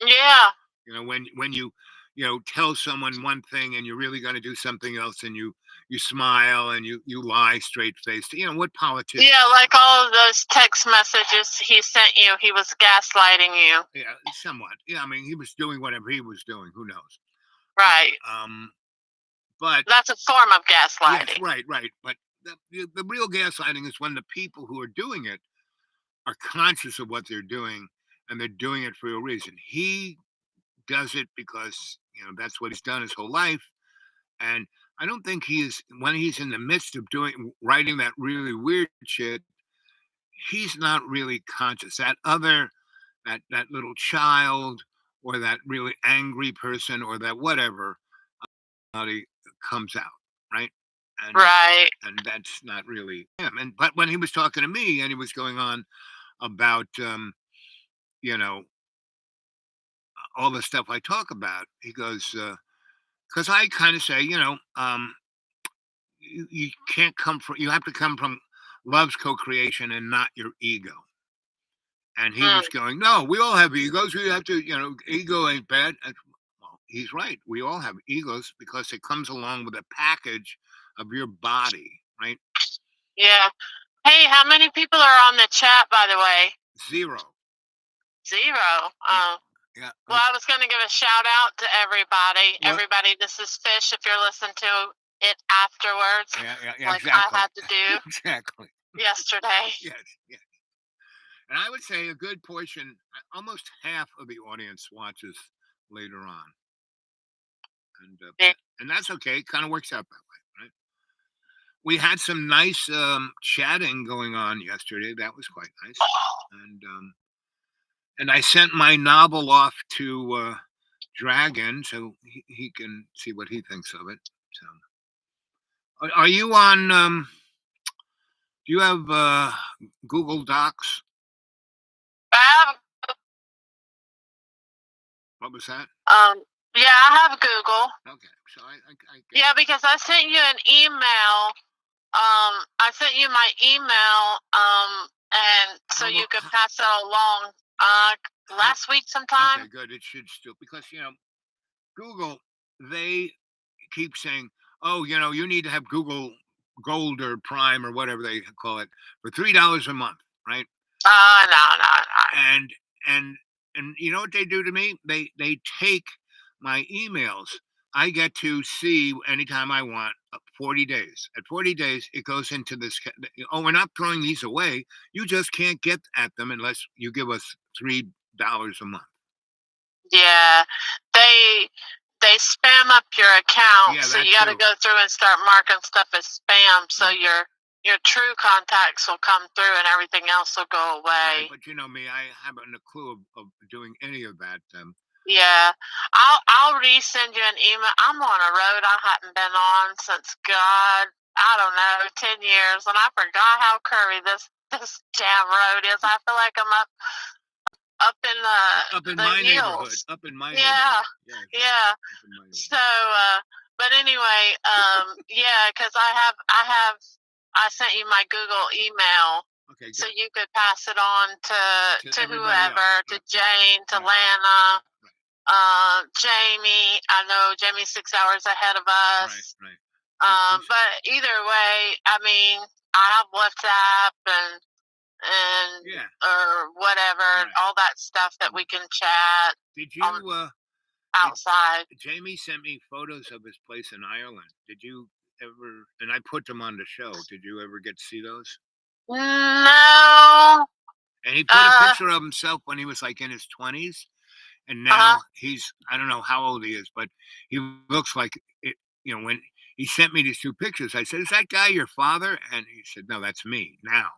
Yeah. When you tell someone one thing and you're really going to do something else, and you smile and you lie straight faced. What politicians? Yeah, like all of those text messages he sent you, he was gaslighting you. Yeah, somewhat. Yeah, I mean, he was doing whatever he was doing. Who knows? Right. But that's a form of gaslighting. yes, right. But the real gaslighting is when the people who are doing it are conscious of what they're doing, and they're doing it for a reason. He does it because that's what he's done his whole life, and I don't think when he's in the midst of writing that really weird shit, he's not really conscious. That little child, or that really angry person, or that whatever, he comes out, right? Right. And that's not really him. But when he was talking to me and he was going on about all the stuff I talk about, he goes, because I kind of say, you can't you have to come from love's co-creation and not your ego. And he was going, no, we all have egos. We have to, ego ain't bad. Well, he's right. We all have egos because it comes along with a package of your body, right? Yeah. Hey, how many people are on the chat, by the way? 0. Yeah. Well, I was going to give a shout out to everybody. What? Everybody, this is Fish. If you're listening to it afterwards, yeah, like exactly. I had to do exactly yesterday. Yes. And I would say a good portion, almost half of the audience watches later on. And that's okay. It kind of works out that way, right? We had some nice chatting going on yesterday. That was quite nice. And I sent my novel off to Dragon, so he can see what he thinks of it. So, are you on? Do you have Google Docs? What was that? Yeah, I have Google. Okay, so I yeah, because I sent you an email. I sent you my email. And so you could pass it along. Last week sometime. Okay, good. It should still, because Google, they keep saying, oh, you need to have Google Gold or Prime or whatever they call it for $3 a month, right? No. And you know what they do to me? They take my emails. I get to see anytime I want 40 days. At 40 days, it goes into this. Oh, we're not throwing these away. You just can't get at them unless you give us $3 a month. Yeah, they spam up your account, so you got to go through and start marking stuff as spam, so your true contacts will come through and everything else will go away. Right, but you know me, I haven't a clue of doing any of that. Yeah, I'll resend you an email. I'm on a road I hadn't been on since I don't know, 10 years, and I forgot how curvy this damn road is. I feel like I'm up in my neighborhood. Up in my neighborhood. Yeah. So, but anyway, yeah, because I sent you my Google email. Okay, so you could pass it on to whoever, to Jane, to Lana, Jamie. I know Jamie's 6 hours ahead of us. Right. But either way, I mean, I have WhatsApp and or whatever, all that stuff that we can chat. Did you outside? Jamie sent me photos of his place in Ireland. Did you ever? And I put them on the show. Did you ever get to see those? No. And he put a picture of himself when he was like in his 20s, and now he's, I don't know how old he is, but he looks like it. When he sent me these 2 pictures, I said, "Is that guy your father?" And he said, "No, that's me now."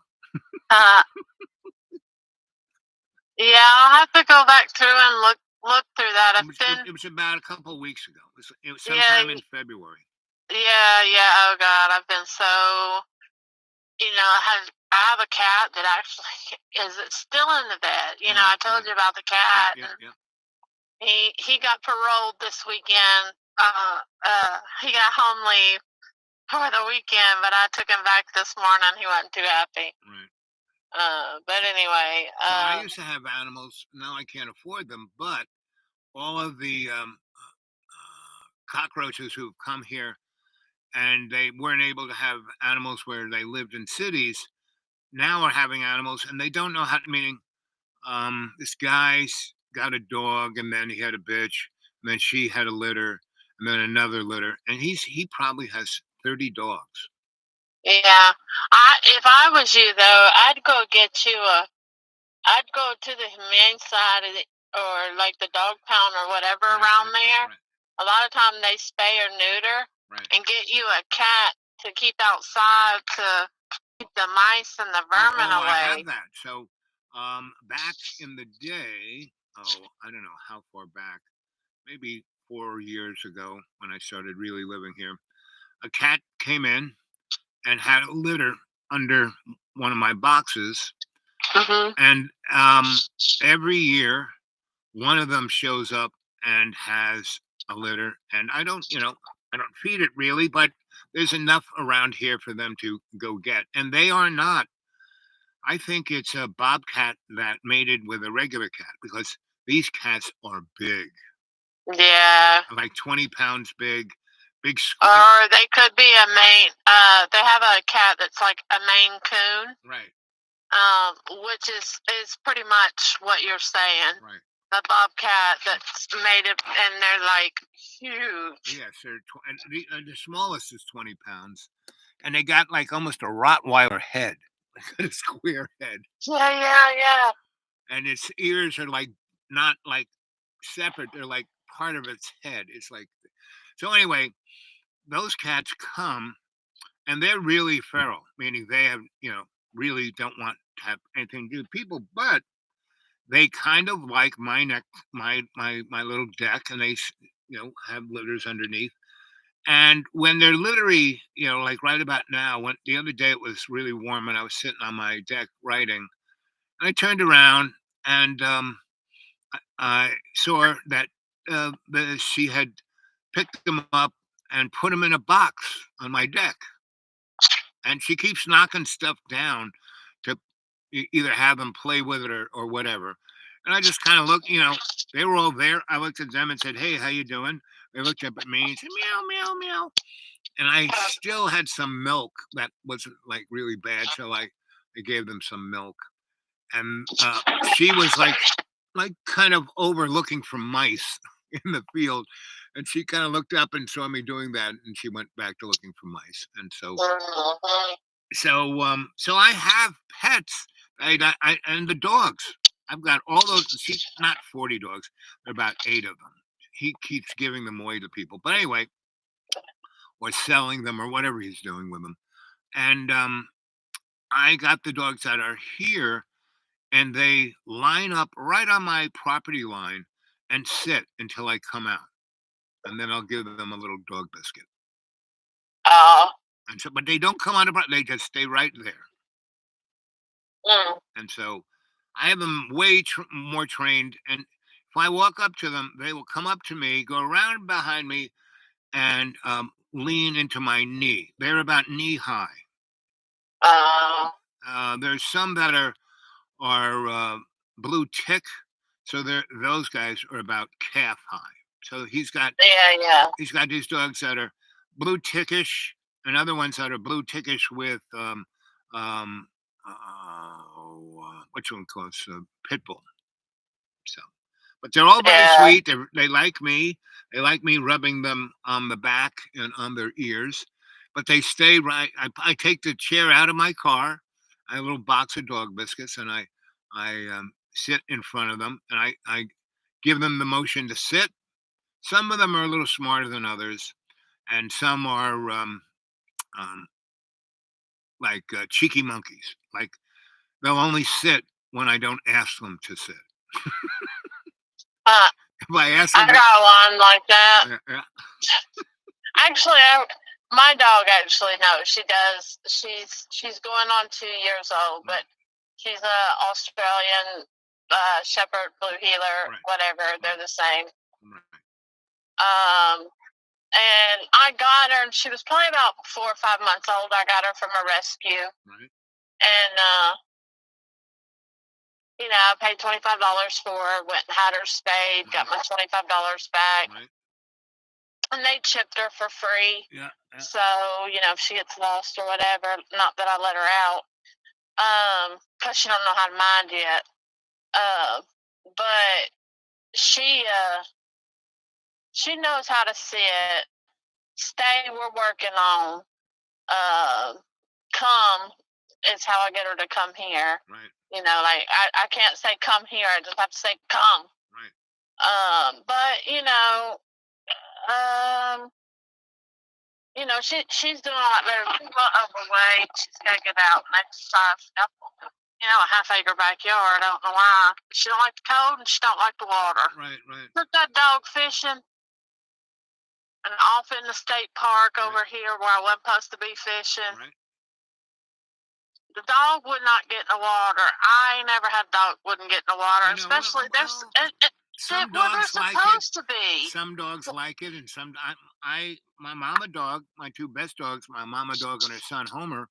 Yeah, I'll have to go back through and look through that. It was about a couple of weeks ago. It was sometime in February. Yeah. Oh God, I've been so. I have a cat that actually is still in the bed. I told you about the cat. Yeah. He got paroled this weekend. He got home leave for the weekend, but I took him back this morning. He wasn't too happy. Right. But anyway, I used to have animals. Now I can't afford them, but all of the cockroaches who've come here and they weren't able to have animals where they lived in cities, now are having animals, and they don't know how to. Meaning, this guy's got a dog, and then he had a bitch, and then she had a litter, and then another litter, and he probably has 30 dogs. Yeah. If I was you though, I'd go to the humane side or like the dog pound or whatever around there. Right. A lot of time they spay or neuter and get you a cat to keep outside to keep the mice and the vermin away. I have that. So, back in the day, I don't know how far back, maybe 4 years ago when I started really living here, a cat came in and had a litter under one of my boxes. Mm-hmm. And every year, one of them shows up and has a litter. And I don't feed it really, but there's enough around here for them to go get. And they are not. I think it's a bobcat that mated with a regular cat because these cats are big. Yeah. Like 20 pounds big. Big or they could be a Maine. They have a cat that's like a Maine Coon. Right. Which is pretty much what you're saying. Right. The bobcat that's mated, and they're like huge. Yes, and the smallest is 20 pounds, and they got like almost a Rottweiler head, like a square head. Yeah. And its ears are like not like separate; they're like part of its head. It's like so. Anyway, those cats come, and they're really feral, meaning they have really don't want to have anything to do with people, but they kind of like my little deck, and they have litters underneath. And when they're literally, like right about now, when the other day it was really warm and I was sitting on my deck writing, and I turned around and I saw that she had picked them up and put them in a box on my deck, and she keeps knocking stuff down to either have them play with it or whatever. And I just kind of looked, they were all there. I looked at them and said, "Hey, how you doing?" They looked up at me and said, "Meow, meow, meow." And I still had some milk that wasn't like really bad, so I gave them some milk. And she was like kind of overlooking for mice in the field, and she kind of looked up and saw me doing that, and she went back to looking for mice. And so I have pets. And the dogs. I've got all those. Not 40 dogs. There are about 8 of them. He keeps giving them away to people. But anyway, or selling them or whatever he's doing with them. And I got the dogs that are here, and they line up right on my property line and sit until I come out. And then I'll give them a little dog biscuit. And so, but they don't come out of they just stay right there. And so I have them way more trained. And if I walk up to them, they will come up to me, go around behind me, and lean into my knee. They're about knee high. There's some that are blue tick, so those guys are about calf high. So he's got these dogs that are blue tickish, and other ones that are blue tickish with what you want to call it, pit bull. So, but they're all very sweet. They like me. They like me rubbing them on the back and on their ears. But they stay right. I take the chair out of my car. I have a little box of dog biscuits, and I sit in front of them, and I give them the motion to sit. Some of them are a little smarter than others, and some are like cheeky monkeys. Like they'll only sit when I don't ask them to sit. If I ask them, I got one like that. Yeah. Actually, my dog actually knows. She does. She's going on 2 years old, but she's a Australian Shepherd, Blue Heeler, whatever. They're the same. And I got her, and she was probably about 4 or 5 months old. I got her from a rescue. And I paid $25 for her. Went and had her spayed. Got my $25 back. and they chipped her for free. Yeah. So, if she gets lost or whatever, not that I let her out, because she don't know how to mind yet. But she knows how to sit, stay. We're working on. Come is how I get her to come here. Right. Like I can't say come here. I just have to say come. Right. But she's doing a lot better. She's a lot overweight. She's got to get out and exercise. A half-acre backyard. I don't know why. She don't like the cold and she don't like the water. Right. Right. Took that dog fishing and off in the state park over here where I wasn't supposed to be fishing. Right. The dog would not get in the water. I ain't never had a dog wouldn't get in the water, especially there's some where they're dogs like supposed it. to be. Some dogs like it, and some my mama dog, my two best dogs, my mama dog and her son Homer.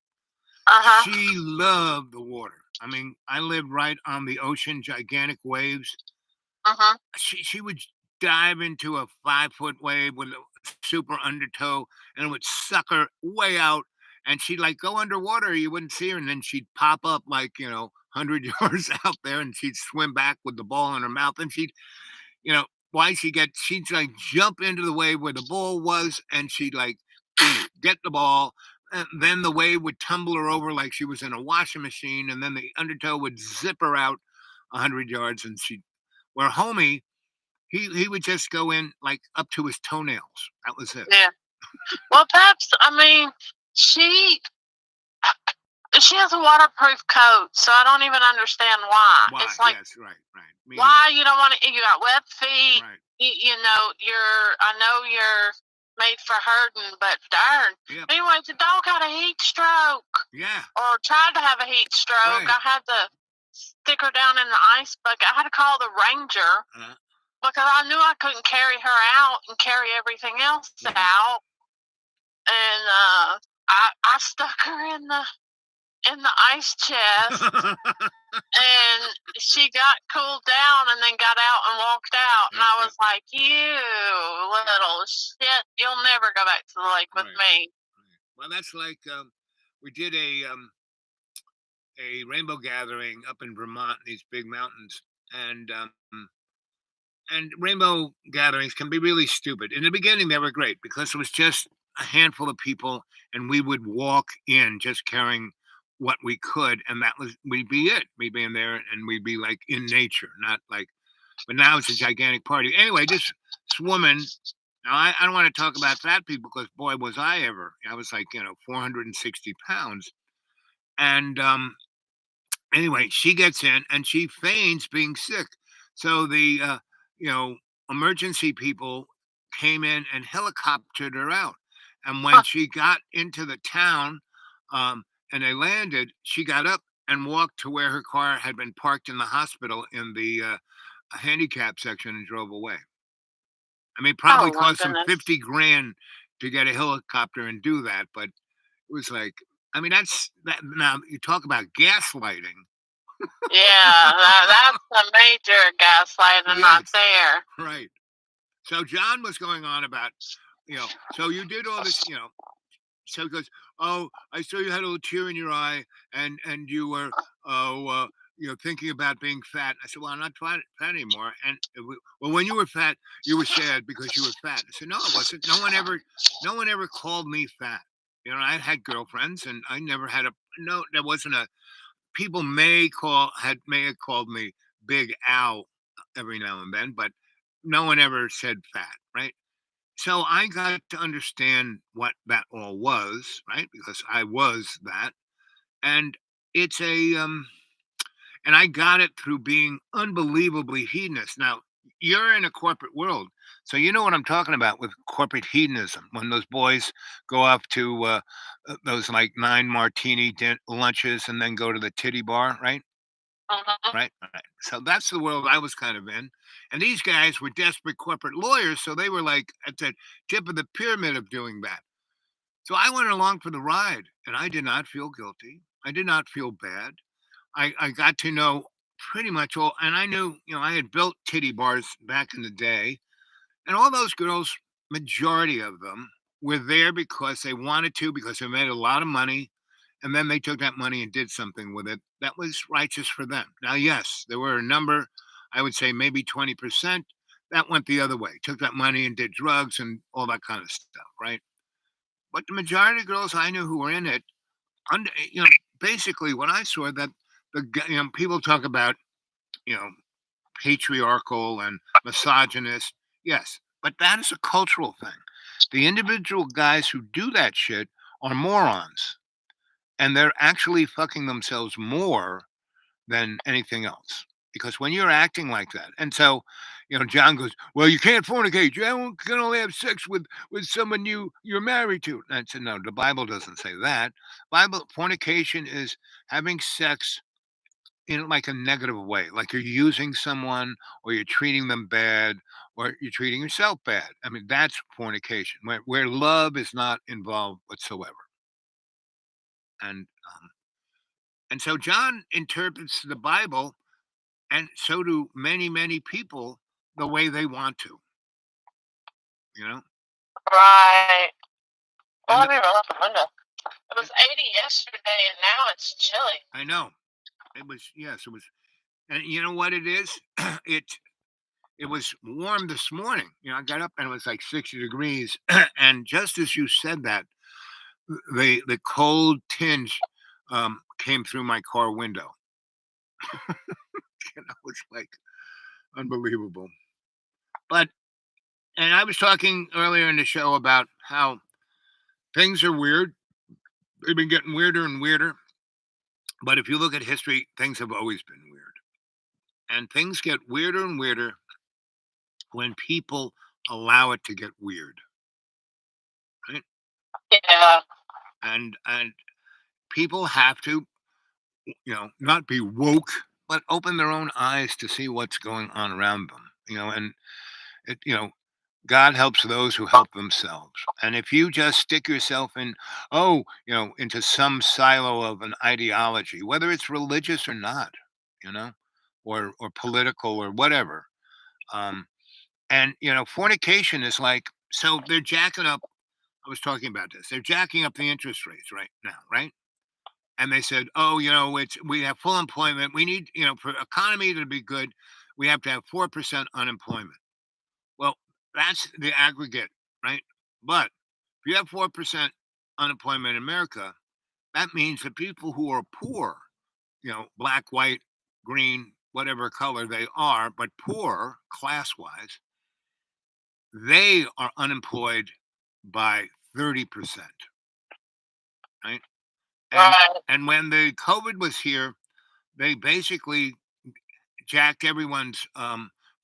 She loved the water. I mean, I lived right on the ocean, gigantic waves. She would dive into a 5-foot wave with a super undertow, and it would suck her way out. And she'd like go underwater, you wouldn't see her, and then she'd pop up like 100 yards out there, and she'd swim back with the ball in her mouth, and she'd she'd like jump into the wave where the ball was, and she'd like get the ball, and then the wave would tumble her over like she was in a washing machine, and then the undertow would zip her out 100 yards, and where Homie, he would just go in like up to his toenails. That was it. Yeah. Well, perhaps she has a waterproof coat, so I don't even understand why. It's like, yes, right. Why you don't want to? You got wet feet. Right. I know you're made for herding, but darn. Yep. Anyway, the dog had a heat stroke. Yeah. Or tried to have a heat stroke. Right. I had to stick her down in the ice bucket. I had to call the ranger because I knew I couldn't carry her out and carry everything else out. And I stuck her in the ice chest, and she got cooled down and then got out and walked out. And I was like, "You little shit, you'll never go back to the lake with me." Right. Well, that's like we did a rainbow gathering up in Vermont, these big mountains, and rainbow gatherings can be really stupid. In the beginning, they were great because it was just a handful of people, and we would walk in just carrying what we could, and we'd be it. We'd be in there, and we'd be like in nature, not like. But now it's a gigantic party. Anyway, this woman. Now I don't want to talk about fat people because boy was I ever. I was like 460 pounds, and anyway, she gets in and she feigns being sick. So the emergency people came in and helicoptered her out. And when she got into the town, and they landed, she got up and walked to where her car had been parked in the hospital in the handicap section and drove away. I mean, probably cost them 50 grand to get a helicopter and do that, but it was like, I mean, that's that. Now you talk about gaslighting. Yeah, that's a major gaslighting not there. Right. So John was going on about, so you did all this, so he goes, oh, I saw you had a little tear in your eye and you were, thinking about being fat. I said, well, I'm not fat anymore. And well, when you were fat, you were sad because you were fat. I said, no, I wasn't. No one ever called me fat. I had girlfriends and I never had there wasn't people may have called me Big Al every now and then, but no one ever said fat, right? So I got to understand what that all was, right? Because I was that. And it's and I got it through being unbelievably hedonist. Now, you're in a corporate world, so you know what I'm talking about with corporate hedonism. When those boys go off to those like 9 martini lunches and then go to the titty bar, right? Right. So that's the world I was kind of in. And these guys were desperate corporate lawyers, so they were like at the tip of the pyramid of doing that. So I went along for the ride, and I did not feel guilty. I did not feel bad. I got to know pretty much all, and I knew, I had built titty bars back in the day, and all those girls majority of them were there because they wanted to, because they made a lot of money, and then they took that money and did something with it that was righteous for them. Now, yes, there were a number, I would say maybe 20%, that went the other way, took that money and did drugs and all that kind of stuff, right? But the majority of girls I knew who were in it, basically what I saw that people talk about, you know, patriarchal and misogynist. Yes, but that is a cultural thing. The individual guys who do that shit are morons, and they're actually fucking themselves more than anything else. Because when you're acting like that, and so, John goes, "Well, you can't fornicate. You can only have sex with someone you're married to." And I said, "No, the Bible doesn't say that. Bible fornication is having sex in like a negative way, like you're using someone or you're treating them bad or you're treating yourself bad. I mean, that's fornication, where love is not involved whatsoever." And and so John interprets the Bible, and so do many, many people, the way they want to. You know. Right. Well, And let me roll up the window. It was 80 yesterday, and now it's chilly. I know it was. Yes, it was. And you know what it is? It was warm this morning. I got up and it was like 60 degrees. And just as you said that, the cold tinge came through my car window. It was like unbelievable. And I was talking earlier in the show about how things are weird. They've been getting weirder and weirder. But if you look at history, things have always been weird. And things get weirder and weirder when people allow it to get weird. Right? Yeah. And people have to, not be woke, but open their own eyes to see what's going on around them. And it, God helps those who help themselves. And if you just stick yourself into some silo of an ideology, whether it's religious or not, or political or whatever, and fornication is like, so they're jacking up. I was talking about this. They're jacking up the interest rates right now, right? And they said, "Oh, we have full employment. We need, for economy to be good, we have to have 4% unemployment." Well, that's the aggregate, right? But if you have 4% unemployment in America, that means the people who are poor, black, white, green, whatever color they are, but poor class-wise, they are unemployed by 30%, right? And when the COVID was here, they basically jacked everyone's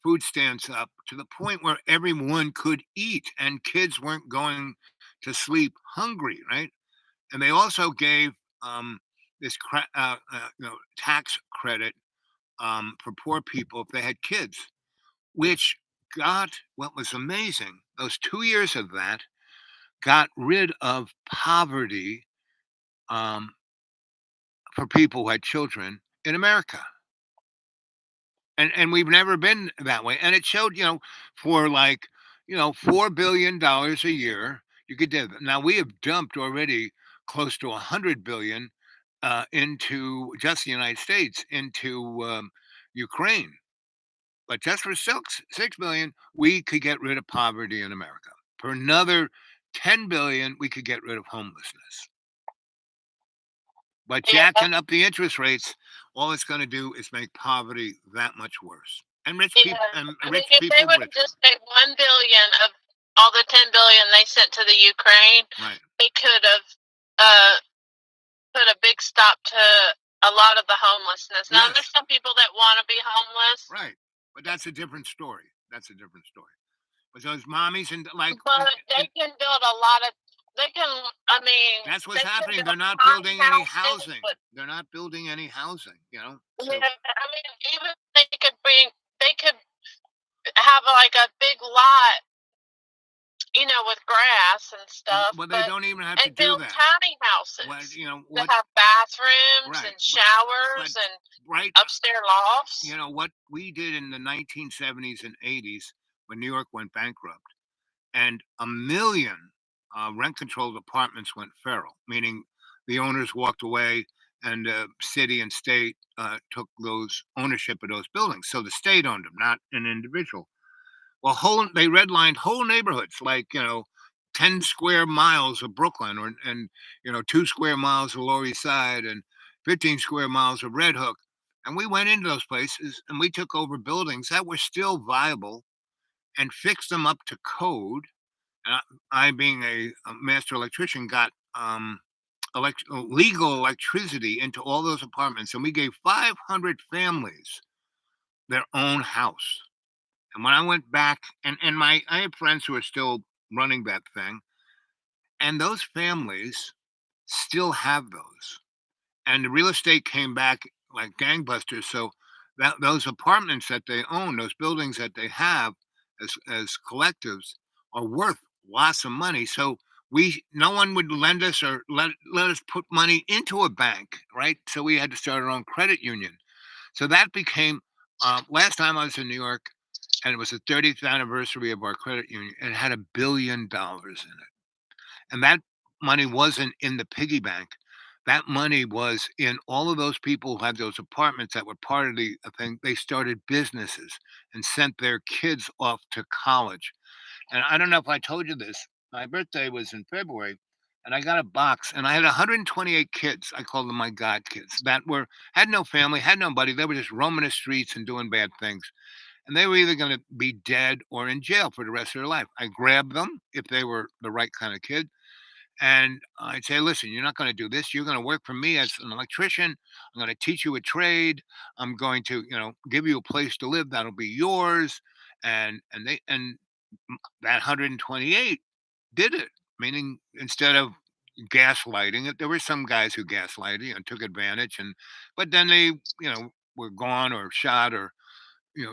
food stamps up to the point where everyone could eat and kids weren't going to sleep hungry, right? And they also gave this tax credit for poor people if they had kids, which got what was amazing. Those 2 years of that got rid of poverty for people who had children in America. And we've never been that way. And it showed, for like, $4 billion a year, you could do that. Now we have dumped already close to 100 billion into just the United States, into Ukraine. But just for 6 billion, we could get rid of poverty in America. For another 10 billion, we could get rid of homelessness. But jacking up the interest rates, all it's going to do is make poverty that much worse. And rich people, if they would just take 1 billion of all the 10 billion they sent to the Ukraine, right, they could have put a big stop to a lot of the homelessness. Now, there's some people that want to be homeless, right? But that's a different story. But those mommies and but they can build a lot of. They can. I mean, that's what's happening. They're not building any housing. They're not building any housing. So. Yeah, I mean, even they could have like a big lot, with grass and stuff. Well, they don't even have to do build that. Tiny houses. Well, that have bathrooms and showers and upstairs lofts. What we did in the 1970s and 80s when New York went bankrupt and 1 million rent-controlled apartments went feral, meaning the owners walked away, and the city and state took those ownership of those buildings. So the state owned them, not an individual. Well, they redlined whole neighborhoods, like 10 square miles of Brooklyn, and 2 square miles of Lower East Side, and 15 square miles of Red Hook. And we went into those places and we took over buildings that were still viable and fixed them up to code. And I being a master electrician, got legal electricity into all those apartments, and we gave 500 families their own house. And when I went back, and I have friends who are still running that thing, and those families still have those. And the real estate came back like gangbusters. So those apartments that they own, those buildings that they have as collectives, are worth lots of money. So no one would lend us or let us put money into a bank, right? So we had to start our own credit union. So that became last time I was in New York, and it was the 30th anniversary of our credit union, and it had $1 billion in it. And that money wasn't in the piggy bank. That money was in all of those people who had those apartments that were part of the thing. They started businesses and sent their kids off to college. And I don't know if I told you this. My birthday was in February, and I got a box, and I had 128 kids. I called them my God kids that had no family, had nobody. They were just roaming the streets and doing bad things. And they were either going to be dead or in jail for the rest of their life. I grabbed them if they were the right kind of kid. And I'd say, listen, you're not going to do this. You're going to work for me as an electrician. I'm going to teach you a trade. I'm going to, give you a place to live. That'll be yours. And that 128 did it. Meaning, instead of gaslighting it, there were some guys who gaslighted and took advantage. But then they, were gone or shot or,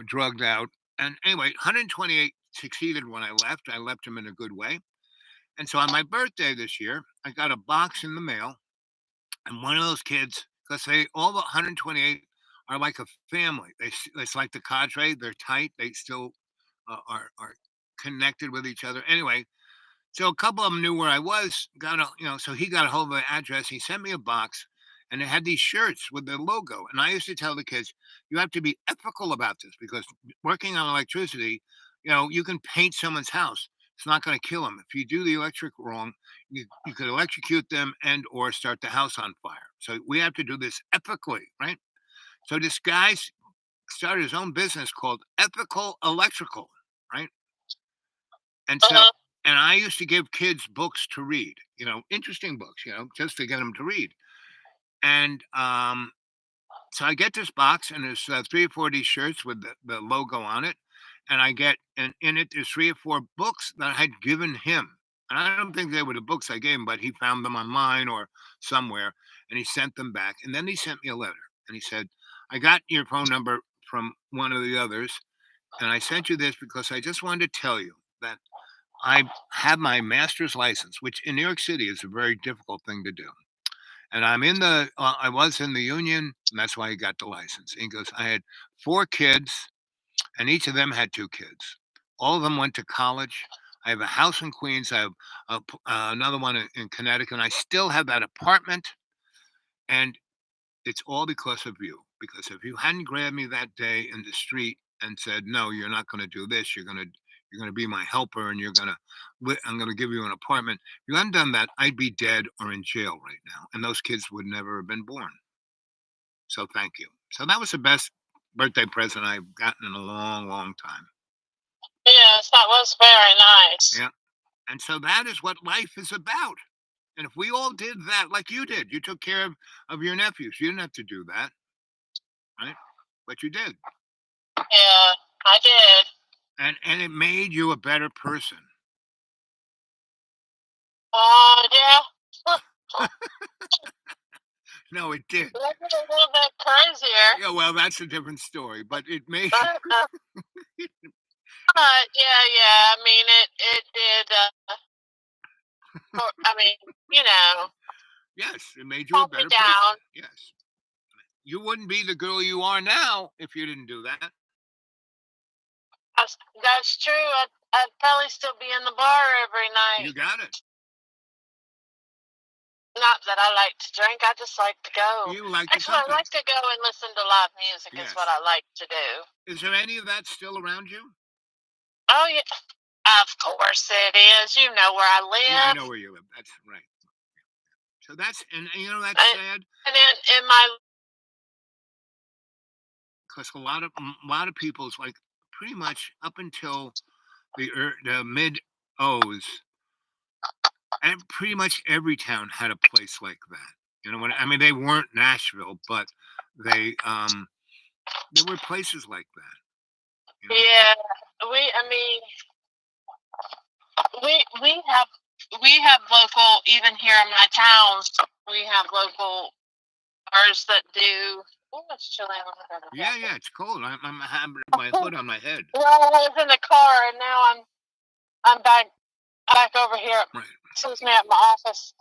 drugged out. And anyway, 128 succeeded when I left. I left them in a good way. And so on my birthday this year, I got a box in the mail, and one of those kids, because all the 128 are like a family. It's like the cadre. They're tight. They still are connected with each other. Anyway, so a couple of them knew where I was. So he got a hold of the address. He sent me a box, and it had these shirts with the logo. And I used to tell the kids, you have to be ethical about this, because working on electricity, you can paint someone's house. It's not going to kill them. If you do the electric wrong, you could electrocute them and or start the house on fire. So we have to do this ethically, right? So this guy started his own business called Ethical Electrical, right? And so, and I used to give kids books to read, interesting books, just to get them to read. And so I get this box, and there's 3 or 4 of these shirts with the logo on it. And I get, and in it, there's 3 or 4 books that I had given him. And I don't think they were the books I gave him, but he found them online or somewhere, and he sent them back. And then he sent me a letter, and he said, I got your phone number from one of the others, and I sent you this because I just wanted to tell you that I have my master's license, which in New York City is a very difficult thing to do. And I was in the union, and that's why he got the license. And he goes, I had 4 kids, and each of them had 2 kids. All of them went to college. I have a house in Queens. I have another one in Connecticut. And I still have that apartment. And it's all because of you. Because if you hadn't grabbed me that day in the street and said, no, you're not going to do this. You're going to be my helper, and I'm going to give you an apartment. If you hadn't done that, I'd be dead or in jail right now. And those kids would never have been born. So thank you. So that was the best birthday present I've gotten in a long, long time. Yes, that was very nice. Yeah. And so that is what life is about. And if we all did that, like you did, you took care of your nephews. You didn't have to do that, right? But you did. Yeah, I did. And it made you a better person. Yeah. No, it did. A little bit crazier. Yeah, well, that's a different story. But it made. Yeah. I mean, it did. I mean, Yes, it made you a better person. Down. Yes. You wouldn't be the girl you are now if you didn't do that. That's true. I'd probably still be in the bar every night. You got it. Not that I like to drink, I just like to go. You like the Actually, I company. like to go and listen to live music Yes. is what I like to do. Is there any of that still around you? Oh, yeah. Of course it is. You know where I live. Yeah, I know where you live. That's right. So that's, and you know, that's sad. And in my... Because a lot of people's, like, pretty much up until the mid O's, and pretty much every town had a place like that. You know what I mean? They weren't Nashville, but there were places like that. You know? Yeah, we have local, even here in my towns, we have local bars that do. Oh, it's chilly. Yeah, it's cold. I'm having my hood on my head. Well, I was in the car, and now I'm back over here. Right. Excuse me, at my office.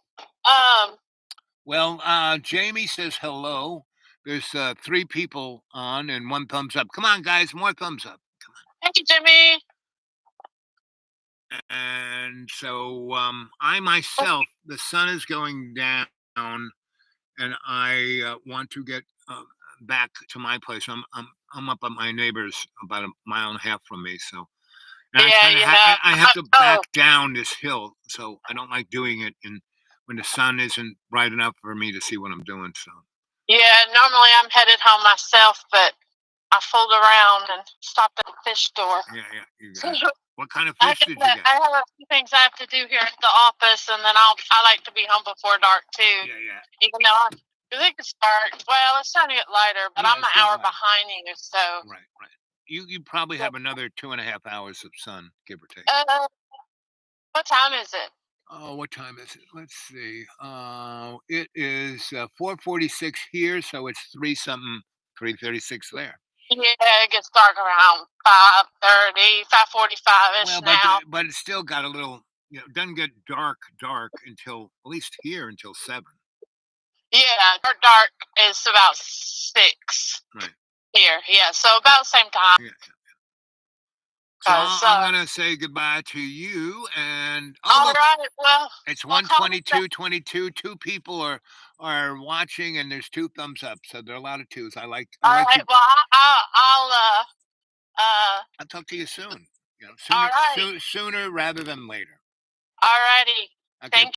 Well, Jamie says hello. There's 3 people on and 1 thumbs up. Come on, guys, more thumbs up. Come on. Thank you, Jimmy. And so I myself, the sun is going down, and I want to get back to my place. I'm up at my neighbor's about 1.5 miles from me, so. And Yeah, I have to back down this hill, so I don't like doing it when the sun isn't bright enough for me to see what I'm doing. So. Yeah, normally I'm headed home myself, but I fooled around and stopped at the fish store. Yeah, you got it. What kind of fish did you get? I have a few things I have to do here at the office, and then I like to be home before dark too. Yeah. Even though it could start. Well, it's time to get lighter, but I'm an hour behind you, so. Right. You probably have another 2.5 hours of sun, give or take. What time is it? Oh, what time is it? Let's see. It is 4:46 here, so it's 3:36 there. Yeah, it gets dark around 5:30, 5:45 ish now. But it's still got a little. It doesn't get dark until, at least here, until 7. Yeah, dark is about 6. Right. Here, yeah, so about the same time. Yeah. So I'm gonna say goodbye to you, and all right. Well, it's 1:22:22. 2 people are watching, and there's 2 thumbs up, so there are a lot of 2s. I like. All right. Well, I'll talk to you soon. Sooner, sooner rather than later. All righty. Okay. Thank